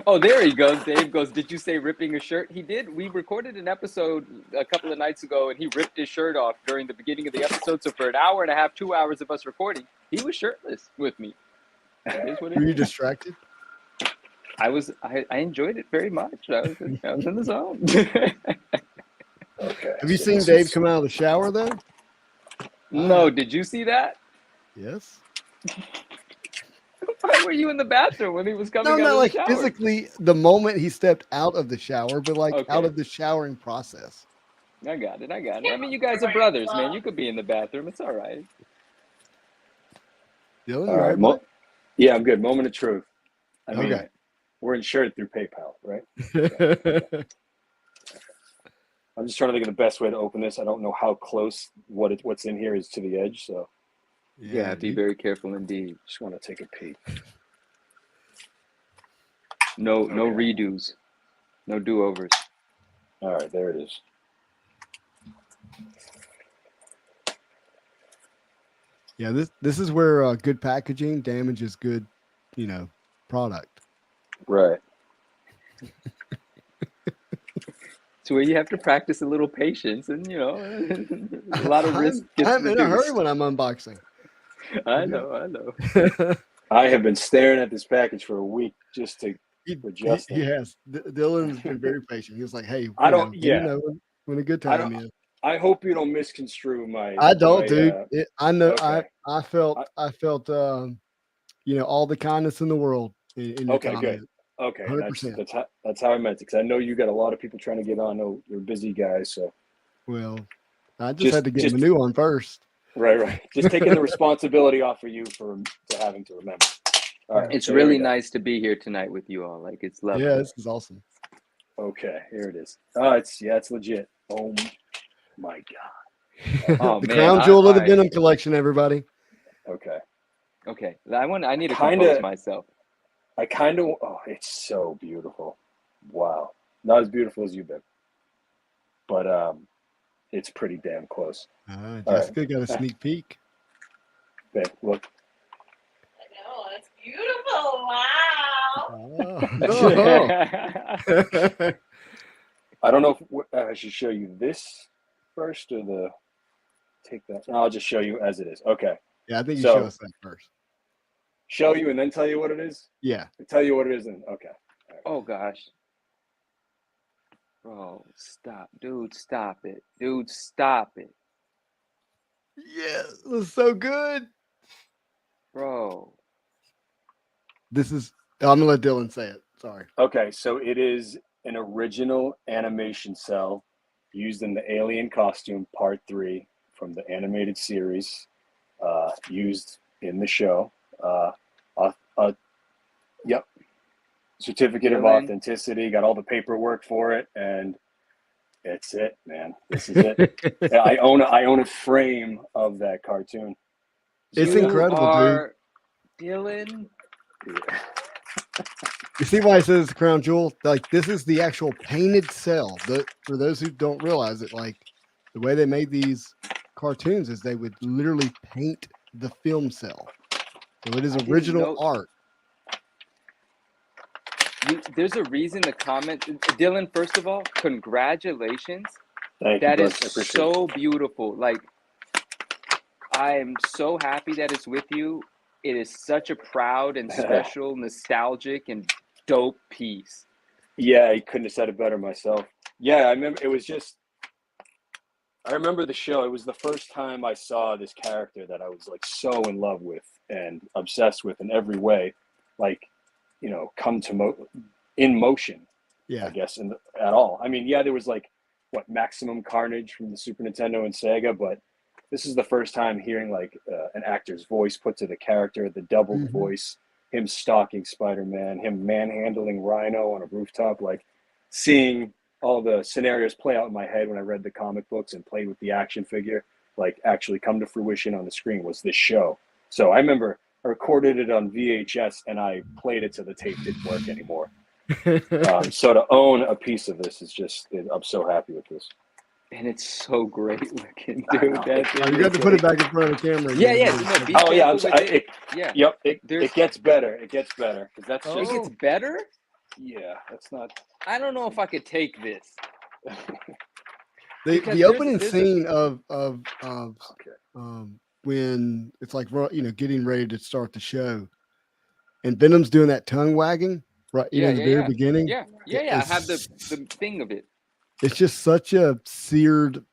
Oh, there he goes. Dave goes, did you say ripping a shirt? He did. We recorded an episode a couple of nights ago, and he ripped his shirt off during the beginning of the episode. So for an hour and a half, 2 hours of us recording, he was shirtless with me. Were you distracted? I enjoyed it very much. I was in the zone. Okay. Have you seen Dave come out of the shower, though? No, did you see that? Yes. Why were you in the bathroom when he was coming No, out not of the like shower? physically the moment he stepped out of the shower, but like out Okay. of the showering process. I got it. I mean, you guys are brothers, man. You could be in the bathroom. It's all right. Dylan, All you right, right, yeah, I'm good. Moment of truth. I mean, Okay. we're insured through PayPal, right? bud? I'm just trying to think of the best way to open this. I don't know how close what's in here is to the edge, so Yeah, be very careful indeed. just want to take a peek. No Okay. redos. No do-overs. All right, there it is. Yeah, this is where good packaging damages good, product. Right. It's where you have to practice a little patience and, a lot of risk gets I'm in a hurry reduced. when I'm unboxing. I know. I have been staring at this package for a week just to he adjust it. has. Dylan's been very patient. He was like, "Hey, I don't- you yeah. know when a good I time don't- is." I hope you don't misconstrue my. I don't, my, dude. I know. okay. I felt all the kindness in the world in your Okay, comment. good. Okay, 100%. that's how I meant it, because I know you got a lot of people trying to get on. I know you're busy guys, so Well, I just had to get just- a new one first. right. Just taking the responsibility off of you for having to remember. All right, It's so here really we go. nice to be here tonight with you all. Like, it's lovely. Yeah, this is awesome. Okay, here it is. Oh, it's legit. Oh my god. Oh, The man, crown jewel of the I- Venom collection, everybody. Okay. Okay, I need to Kinda- compose myself. Oh, it's so beautiful. Wow. Not as beautiful as you've been, but it's pretty damn close. Jessica got a sneak peek. Babe, look. I know, that's beautiful. Wow. Oh. I don't know if I should show you this first or take that. No, I'll just show you as it is. Okay. Yeah, I think you So- show us that first. Show you and then tell you what it is? Yeah. Tell you what it is and okay. Oh, gosh. Bro, stop. Dude, stop it. Dude, stop it. Yeah, it was so good. Bro. This is. I'm gonna let Dylan say it. Sorry. Okay, so it is an original animation cell used in the Alien costume Part 3 from the animated series, used in the show. Yep. Certificate of Dylan? authenticity, got all the paperwork for it, and it's it, man. This is it. Yeah, I own a frame of that cartoon. It's You incredible, are Dylan. You see why it says it's the crown jewel? Like, this is the actual painted cell. For those who don't realize it, like the way they made these cartoons is they would literally paint the film cell. So it is I didn't original know- art. There's a reason the comment. Dylan, first of all, congratulations. Thank That you, is bud. I appreciate so beautiful. Like, I'm so happy that it's with you. It is such a proud and special, nostalgic, and dope piece. Yeah, I couldn't have said it better myself. Yeah, I remember I remember the show. It was the first time I saw this character that I was like so in love with and obsessed with in every way. Like, come to in motion, Yeah. I guess, at all. I mean, yeah, there was like Maximum Carnage from the Super Nintendo and Sega, but this is the first time hearing like an actor's voice put to the character, the doubled Mhm. voice, him stalking Spider-Man, him manhandling Rhino on a rooftop, like seeing all the scenarios play out in my head when I read the comic books and played with the action figure, like actually come to fruition on the screen was this show. So I remember I recorded it on VHS and I played it till the tape didn't work anymore. So to own a piece of this is just, I'm so happy with this. And it's so great looking, I dude. know. That thing You got is to put it like- back in front of the camera. Yeah, again. yeah. No, be Oh yeah, careful with it. Yeah. Yep, it There's- gets better. It gets better. 'Cause that's It just, gets better? yeah, that's not. I don't know if I could take this. The Because opening there's scene of Okay. when it's like getting ready to start the show, and Venom's doing that tongue wagging, right? Yeah, The yeah, very yeah. beginning. Yeah. I have the thing of it. It's just such a seared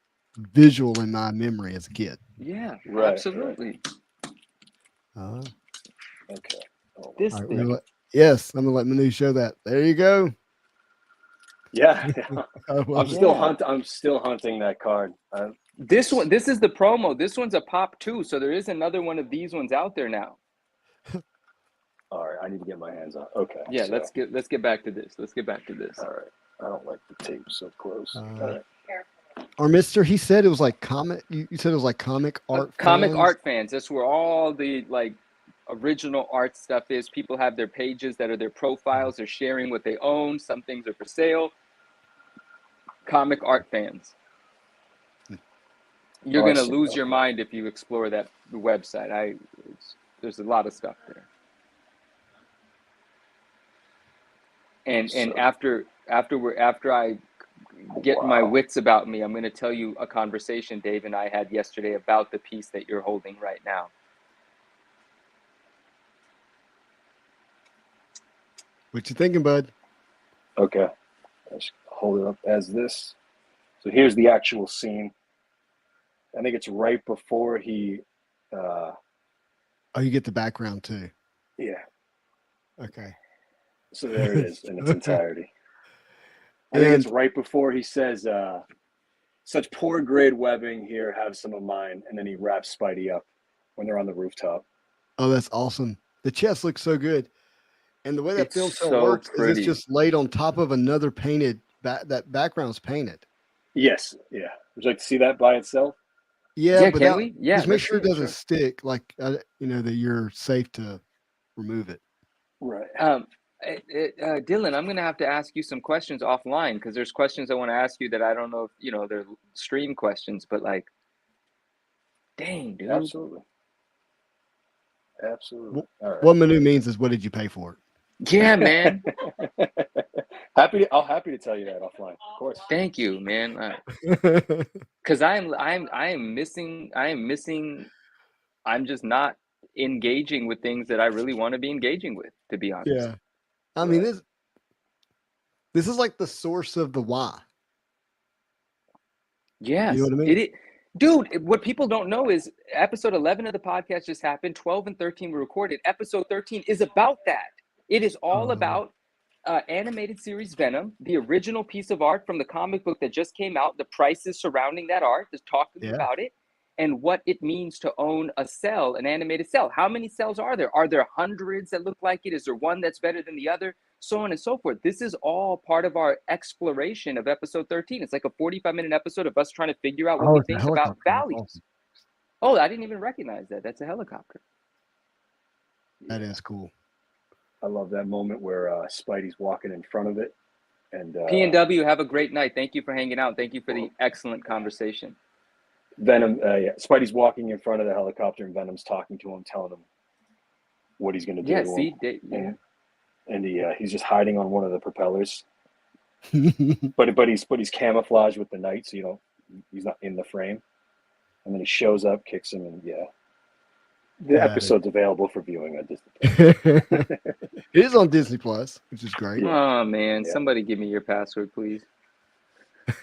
visual in my memory as a kid. Yeah, Right, absolutely. Okay. This All right, thing. yes, I'm gonna let Manu show that. There you go. Yeah, I love it. I'm still hunting that card. This one, this is the promo. This one's a pop too, so there is another one of these ones out there now. All right, I need to get my hands on. Okay. Yeah, so, let's get back to this. Let's get back to this. All right. I don't like the tape so close. All right. Or Mister, he said it was like comic. You said it was like comic art. Comic fans? art fans. That's where all the like original art stuff is. People have their pages that are their profiles. They're sharing what they own. Some things are for sale. Comic art fans. You're Oh, I gonna see. lose your Okay. mind if you explore that website. There's a lot of stuff there. And So- after I get my wits about me, I'm going to tell you a conversation Dave and I had yesterday about the piece that you're holding right now. What you thinking, bud? Okay. Let's hold it up as this. So here's the actual scene. I think it's right before he. Oh, you get the background too. Yeah. Okay. So there it is in its entirety. I think it's right before he says, "Such poor grade webbing here. Have some of mine," and then he wraps Spidey up when they're on the rooftop. Oh, that's awesome. The chest looks so good, and the way that It's film cell so works is pretty. it's just laid on top of another painted. That background's painted. Yes. Yeah. Would you like to see that by itself? Yeah, but can we? Yeah, just make let's sure it see it, doesn't sure. stick. Like that you're safe to remove it. Right. Dylan, I'm going to have to ask you some questions offline because there's questions I want to ask you that I don't know if they're stream questions, but like, dang, dude. Absolutely. Absolutely. All right. What Manu means is, what did you pay for it? Yeah, man. happy to tell you that offline, of course. Thank you, man. Because I am missing. I'm just not engaging with things that I really want to be engaging with, to be honest. Yeah, I mean this is like the source of the why. Yes, You know what I mean? Dude, what people don't know is episode 11 of the podcast just happened. 12 and 13 were recorded. Episode 13 is about that. It is all about animated series Venom, the original piece of art from the comic book that just came out, the prices surrounding that art, just talking about it, and what it means to own a cell, an animated cell. How many cells are there? Are there hundreds that look like it? Is there one that's better than the other? So on and so forth. This is all part of our exploration of episode 13. It's like a 45-minute episode of us trying to figure out what we think about values. Awesome. Oh, I didn't even recognize that. That's a helicopter. That is cool. I love that moment where Spidey's walking in front of it. And P&W, have a great night. Thank you for hanging out. Thank you for the excellent conversation. Venom, Spidey's walking in front of the helicopter, and Venom's talking to him, telling him what he's going to do. Yeah, to see? him. And he's just hiding on one of the propellers. but he's camouflaged with the night, so he's not in the frame. And then he shows up, kicks him, and the episode's available for viewing on Disney Plus. It is on Disney Plus, which is great. Oh man, somebody give me your password, please.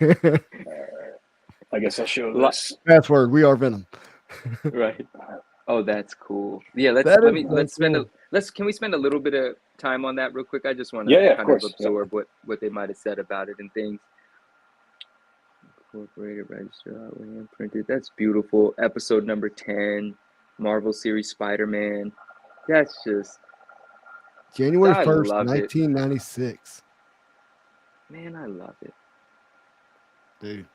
I guess I'll show this. Password: We are Venom. Right. Oh, that's cool. Yeah, can we spend a little bit of time on that real quick? I just want to kind of absorb what they might have said about it and things. Incorporated, register, printed. That's beautiful. Episode number 10, Marvel series Spider-Man. That's just January 1st, 1996. Man, I love it. Dude.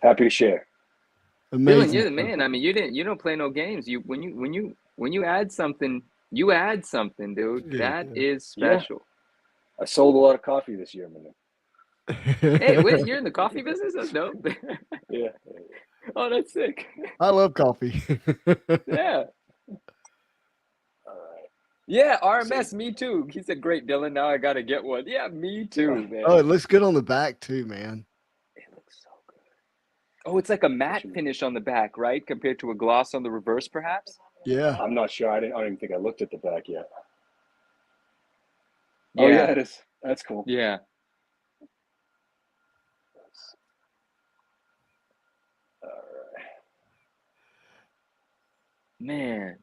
Happy to share. Amazing. Dylan, you're the man. I mean, you don't play no games. When you add something, you add something, dude. That is special. Yeah. I sold a lot of coffee this year, man. Hey, wait, you're in the coffee business? That's dope. Yeah. Oh, that's sick. I love coffee. Yeah. All right. Yeah, RMS, me too. He said, great, Dylan. Now I got to get one. Yeah, me too, man. Oh, it looks good on the back too, man. It looks so good. Oh, it's like a matte finish on the back, right? Compared to a gloss on the reverse, perhaps? Yeah. I'm not sure. I don't even think I looked at the back yet. Yeah. Oh, yeah, it is. That's cool. Yeah. All right. Man,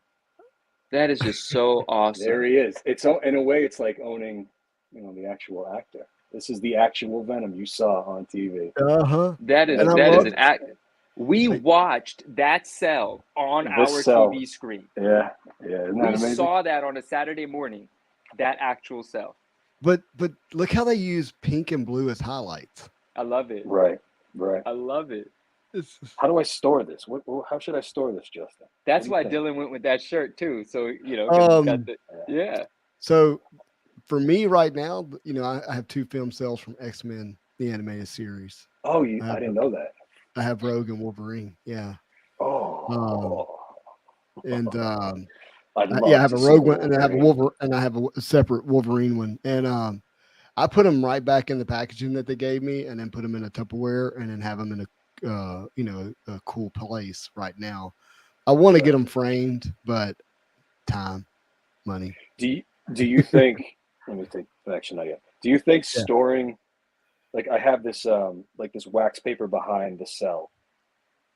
That is just so awesome. There he is. It's in a way, it's like owning, the actual actor. This is the actual Venom you saw on TV. Uh-huh. That is And I that is love an act. We Like- watched that cell on This our cell. TV screen. Yeah, isn't that We amazing? saw that on a Saturday morning. That actual cell. But look how they use pink and blue as highlights. I love it. Right. I love it. It's, How do I store this? How should I store this, Justin? That's What why do you think? Dylan went with that shirt too. So 'cause he's got the, yeah. So for me right now, I have 2 film sales from X-Men, the animated series. Oh, I didn't know that. I have Rogue and Wolverine. Yeah. Oh. And I'd love I have to a see Rogue the one and I have a Wolverine. Wolverine and I have a separate Wolverine one. And I put them right back in the packaging that they gave me and then put them in a Tupperware and then have them in a cool place right now. I want to get them framed, but time, money. Do you think? Let me take action again. Do you think storing, like I have this this wax paper behind the cell?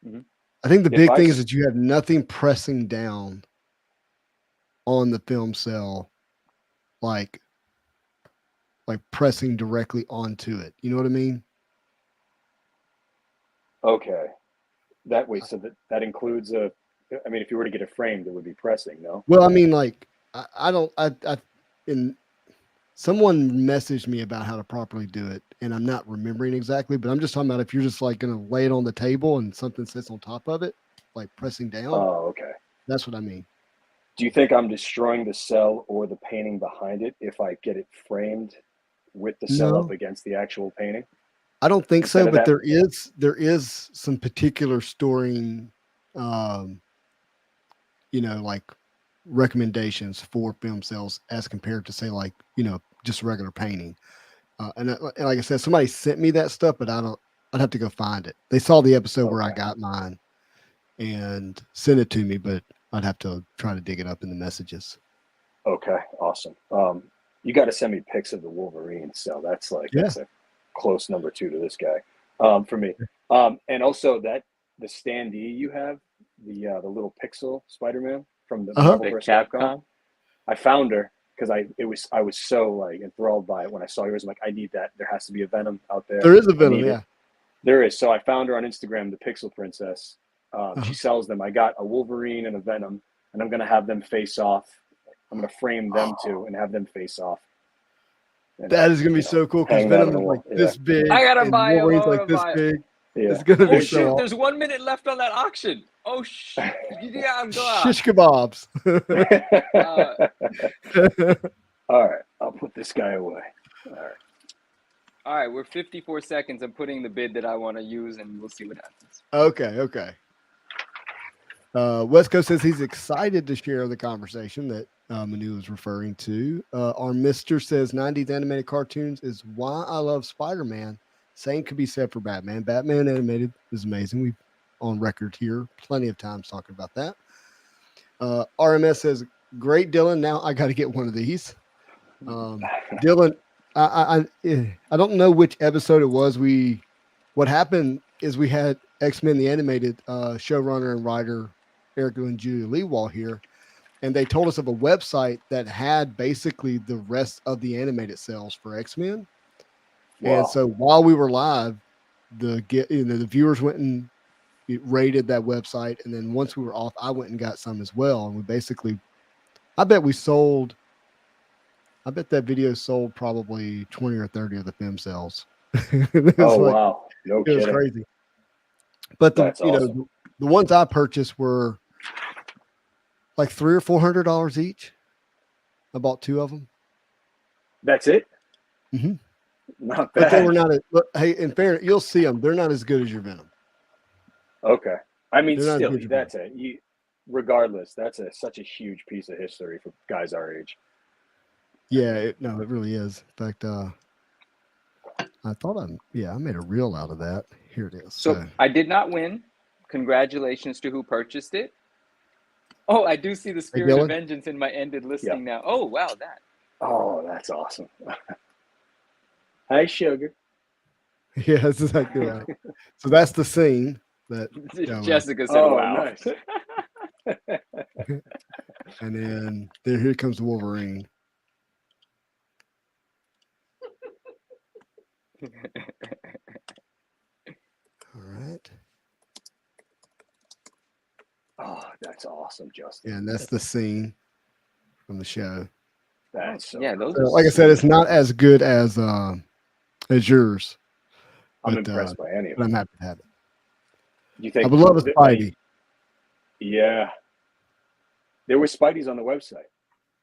I think the If big I thing s- is that you have nothing pressing down on the film cell, like pressing directly onto it. You know what I mean? Okay, that way, so that includes a. I mean, if you were to get it framed, it would be pressing. No. Well, I mean, like someone messaged me about how to properly do it, and I'm not remembering exactly, but I'm just talking about if you're just like going to lay it on the table and something sits on top of it, like pressing down. Oh, okay. That's what I mean. Do you think I'm destroying the cell or the painting behind it if I get it framed with the cell No. up against the actual painting? I don't think so, Instead of but that- there is some particular storing, like recommendations for film sales as compared to say like just regular painting. And like I said, somebody sent me that stuff, but I'd have to go find it. They saw the episode where I Okay. got mine and sent it to me, but I'd have to try to dig it up in the messages. Okay, awesome. You got to send me pics of the Wolverine cell. That's that's a close number 2 to this guy, for me. And also the standee you have, the little pixel Spider-Man from the Marvel The vs. Capcom. I found her because I was so like enthralled by it when I saw yours. I'm like, I need that. There has to be a Venom out there. There is a I Venom, need it. yeah. There is. So I found her on Instagram, the Pixel Princess. Uh-huh. She sells them. I got a Wolverine and a Venom, and I'm gonna have them face off. I'm gonna frame them too and have them face off. And, That is gonna be so cool because hang that on Venom the is wall. like this big. I gotta and buy 'em, Wolverine's I like wanna this buy 'em. big. Yeah. It's gonna Oh be shoot! so There's 1 minute left on that auction. Oh shit! Yeah, I'm glad. shish kebabs. All right, I'll put this guy away. All right, we're 54 seconds. I'm putting the bid that I want to use, and we'll see what happens. Okay. West Coast says he's excited to share the conversation that Manu was referring to. Our Mister says 90s animated cartoons is why I love Spider-Man. Same could be said for Batman. Batman animated is amazing. We've on record here plenty of times talking about that. RMS says, great, Dylan. Now I got to get one of these. Dylan, I don't know which episode it was. What happened is we had X-Men the animated showrunner and writer Erica and Julia Leewall here, and they told us of a website that had basically the rest of the animated cells for X-Men. Wow. And so while we were live, the viewers went and rated that website, and then once we were off, I went and got some as well. And we basically, I bet that video sold probably 20 or 30 of the film cells. Wow, no It was kidding. crazy. But That's awesome. the ones I purchased were like $300 or $400 each. I bought 2 of them. That's it. Mhm. Not But they bad. were not. Hey, in fairness, you'll see them. They're not as good as your Venom. Okay. I mean, They're not still, digital. that's regardless, that's such a huge piece of history for guys our age. Yeah, it really is. In fact, I thought I made a reel out of that. Here it is. So I did not win. Congratulations to who purchased it. Oh, I do see the Spirit Dylan? of Vengeance in my ended listing now. Oh, wow, that. Oh, that's awesome. Hi, sugar. yeah, that's exactly right. So that's the scene that Jessica said, Oh, wow. nice. And then here comes the Wolverine. All right. Oh, that's awesome, Justin. And that's the scene from the show. That's so Yeah, cool. those So, are like I said, it's sweet. not as good as yours, I'm but, impressed by any of but I'm them. happy to have it. You I think would love a that, Spidey. yeah. There were Spideys on the website.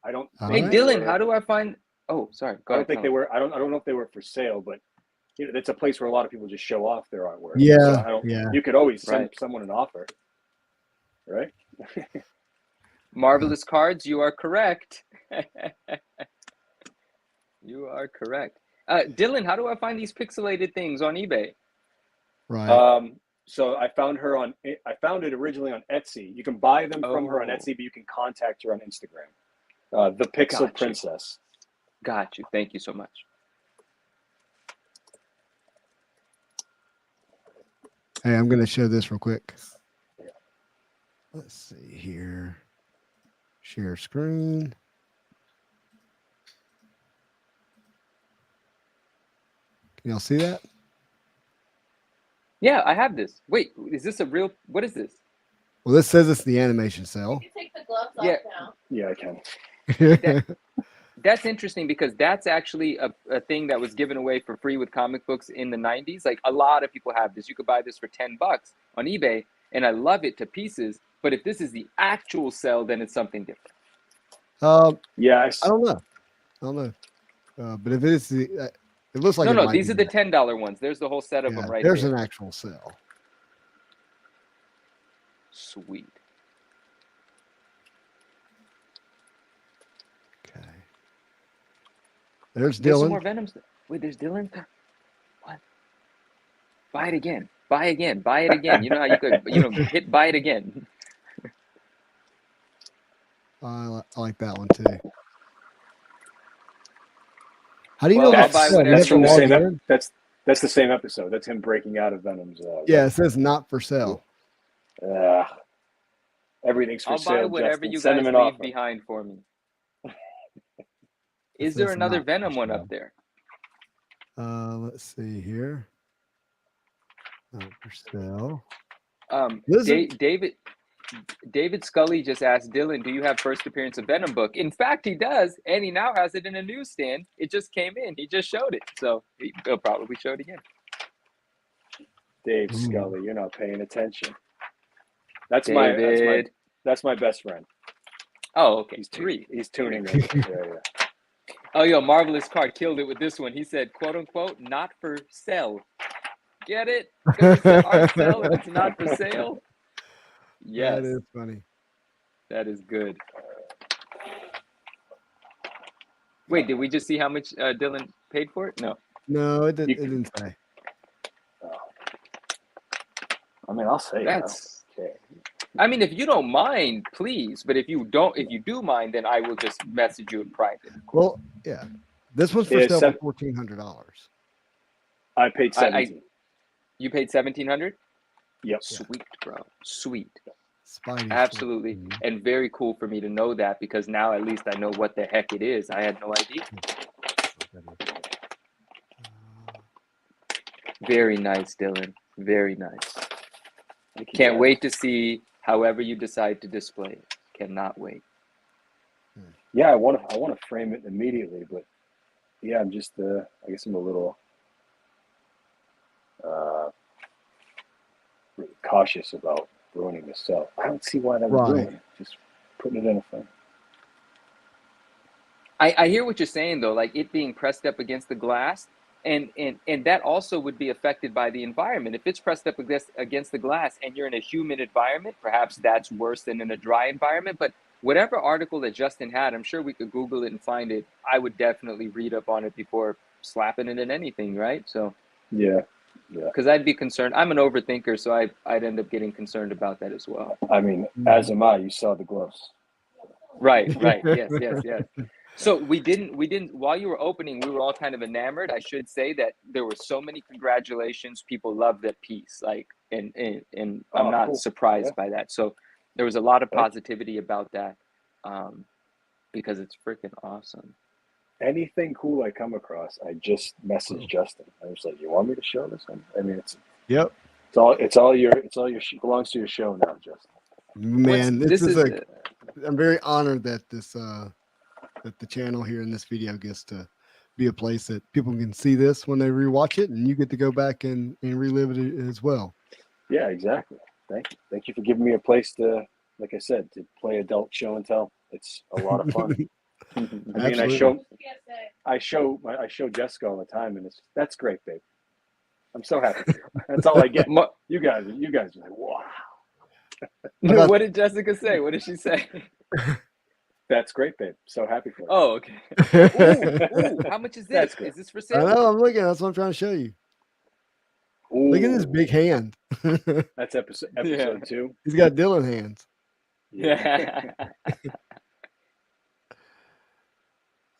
I don't All Hey, think right. they Dylan, were, how do I find? Oh, sorry. Go I don't ahead. think Tell they me. were. I don't know if they were for sale, but you know, it's a place where a lot of people just show off their artwork. Yeah, So I don't. yeah. You could always send Right. someone an offer, right? Marvelous cards. You are correct. You are correct. Dylan, how do I find these pixelated things on eBay? Right. So I found her on. I found it originally on Etsy. You can buy them from her on Oh, Etsy, but you can contact her on Instagram. The Pixel got you. Princess. Got you. Thank you so much. Hey, I'm going to show this real quick. Let's see here. Share screen. Can y'all see that? Yeah, I have this. Wait, is this a real? What is this? Well, this says it's the animation cell. You can take the gloves Yeah. off now. Yeah, I can. That's interesting because that's actually a thing that was given away for free with comic books in the 90s. Like a lot of people have this. You could buy this for $10 on eBay, and I love it to pieces. But if this is the actual cell, then it's something different. Yeah, I don't know. But if it is the, it looks like No, it no, might these be are the that. $10 ones. There's the whole set of Yeah, them right there's there. an actual cell. Sweet. Okay. There's There's some Dylan. more Venoms. Wait, there's Dylan? What? Buy it again. Buy again. Buy it again. You know how you could, hit buy it again. I like that one too. How do you Well, know I'll that's buy cell? You whatever have that's to from the log same. in? That's the same episode. That's him breaking out of Venom's. Yeah, it says not for sale. Everything's for I'll buy sale. whatever Justin, you send guys him an leave offer. behind for me. It Is there says another not for Venom one sale. up there? Let's see here. Not for sale. David Scully just asked Dylan, do you have first appearance of Venom book? In fact, he does, and he now has it in a newsstand. It just came in. He just showed it, so he'll probably show it again. Dave Ooh. Scully, you're not paying attention. That's David. my best friend. Oh, okay. He's Three. He's tuning in. Yeah. Oh, yo, Marvelous Card killed it with this one. He said, quote unquote, not for sale. Get it? Because it's an art sale and it's not for sale? Yes. That is funny. That is good. Wait, did we just see how much Dylan paid for it? No. No, it didn't say. I mean, I'll say That's. it. Okay. I mean, if you don't mind, please. But if you do mind, then I will just message you in private. Well, yeah. This one's for Yeah, sale for $1,400. I paid 17. You paid $1,700? Yep. Sweet, bro. Sweet. Spidey. Absolutely. And very cool for me to know that because now at least I know what the heck it is. I had no idea. Very nice, Dylan. Very nice. Can't wait to see however you decide to display it. Cannot wait. Yeah, I want to frame it immediately, but yeah, I'm just I guess I'm a little really cautious about ruining the cell. I don't see why that would ruin it. Just putting it in a frame. I hear what you're saying though, like it being pressed up against the glass, and that also would be affected by the environment. If it's pressed up against the glass and you're in a humid environment, perhaps that's worse than in a dry environment. But whatever article that Justin had, I'm sure we could Google it and find it. I would definitely read up on it before slapping it in anything, right? So yeah, because I'd be concerned. I'm an overthinker, so I'd end up getting concerned about that as well. I mean, as am I. You saw the gloves. Right. Yes. So we didn't while you were opening, we were all kind of enamored. I should say that there were so many congratulations. People loved that piece. Like and I'm not cool. surprised by that. So there was a lot of positivity about that. because it's freaking awesome. Anything cool I come across, I just message Justin. I was like, "You want me to show this?" I mean, Yep. it's all your belongs to your show now, Justin. Man, This is I'm very honored that that the channel here in this video gets to be a place that people can see this when they rewatch it, and you get to go back and relive it as well. Yeah, exactly. Thank you for giving me a place to, like I said, to play adult show and tell. It's a lot of fun. I mean, Absolutely. I show Jessica all the time, and that's great, babe. I'm so happy for you. That's all I get. You guys are like, wow. What did Jessica say? What did she say? That's great, babe. So happy for you. Oh, okay. Ooh, how much is this? That's good. Is this for I sale? know. I'm looking. That's what I'm trying to show you. Look at this big hand. That's episode 2. He's got Dylan hands. Yeah.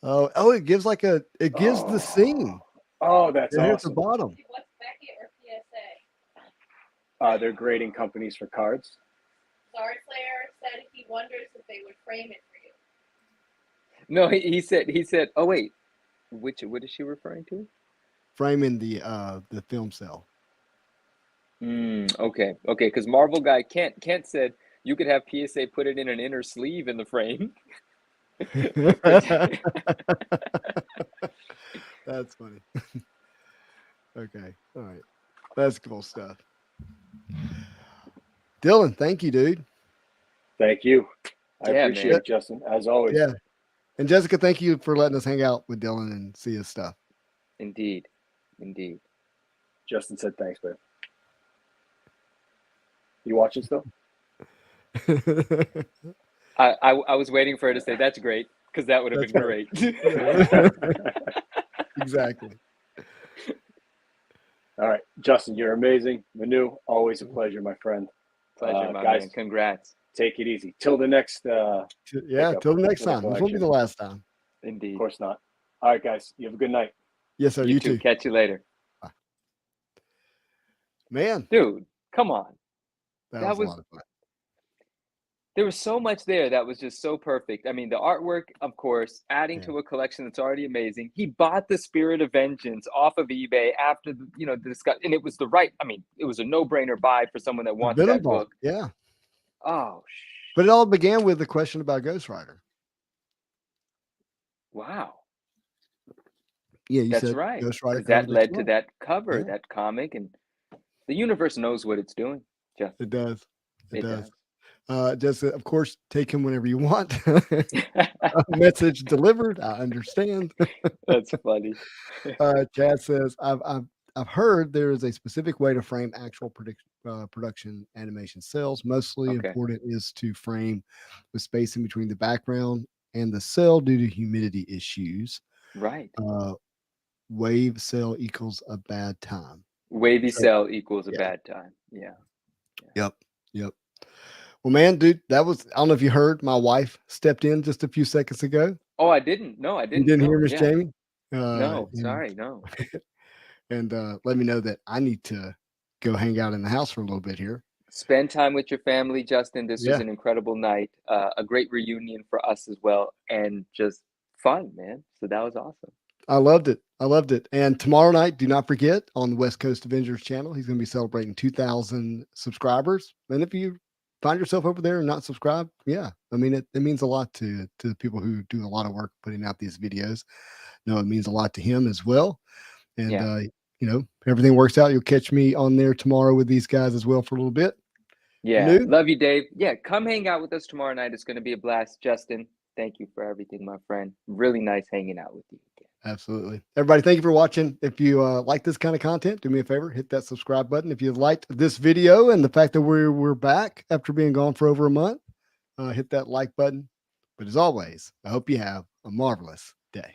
Oh, it gives it gives the scene. Oh, that's Here awesome. at the bottom. What's Beckett or PSA? They're grading companies for cards. Sword Slayer said he wonders if they would frame it for you. No, he said. Oh wait, what is she referring to? Framing the film cell. Okay. Because Marvel guy Kent said you could have PSA put it in an inner sleeve in the frame. That's funny. Okay. All right. That's cool stuff. Dylan, thank you, dude. Thank you. I Yeah, appreciate man. it, Justin, as always. Yeah. And Jessica, thank you for letting us hang out with Dylan and see his stuff. Indeed. Justin said thanks, babe. You watching still? I was waiting for her to say that's great, because that would have been great. Exactly. All right, Justin, you're amazing. Manu, always a pleasure, my friend. Pleasure, my guys, man. Congrats. take it easy. Till the next. Yeah. Pickup Till the next for the time. This won't be collection. the last time. Indeed. Of course not. All right, guys, you have a good night. Yes, sir. You You too. too. Catch you later. Man, Dude, come on. that was a lot of fun. There was so much there that was just so perfect. I mean, the artwork, of course, adding to a collection that's already amazing. He bought the Spirit of Vengeance off of eBay after the discuss, and it was it was a no-brainer buy for someone that wants Venom that Ball, book. yeah. Oh, But it all began with the question about Ghost Rider. wow. Yeah, you That's said right. Ghost Rider. Because that cover led this to month. that cover, Yeah. that comic, and the universe knows what it's doing, Jeff. It does. It It does. Just of course, take him whenever you want. Message delivered. I understand. That's funny. Chad says, I've heard there is a specific way to frame actual production animation cells. Mostly important is to frame with space in between the background and the cell due to humidity issues. Right. Wave cell equals a bad time. Wavy cell equals a bad time. Yeah. Yep. Well, man, dude, I don't know if you heard, my wife stepped in just a few seconds ago. Oh, I didn't. No, I didn't. You didn't hear No, Miss yeah. Jamie? No, sorry, no. And let me know that I need to go hang out in the house for a little bit here. Spend time with your family, Justin. This was an incredible night, a great reunion for us as well, and just fun, man. So that was awesome. I loved it. And tomorrow night, do not forget, on the West Coast Avengers channel, he's going to be celebrating 2,000 subscribers. And if you find yourself over there and not subscribed, I mean, it means a lot to the people who do a lot of work putting out these videos. No, it means a lot to him as well. And everything works out. You'll catch me on there tomorrow with these guys as well for a little bit. Yeah. Love you, Dave. Yeah. Come hang out with us tomorrow night. It's going to be a blast. Justin, thank you for everything, my friend. Really nice hanging out with you again. Absolutely. Everybody, thank you for watching. If you like this kind of content, do me a favor, hit that subscribe button. If you liked this video and the fact that we're back after being gone for over a month, hit that like button. But as always, I hope you have a marvelous day.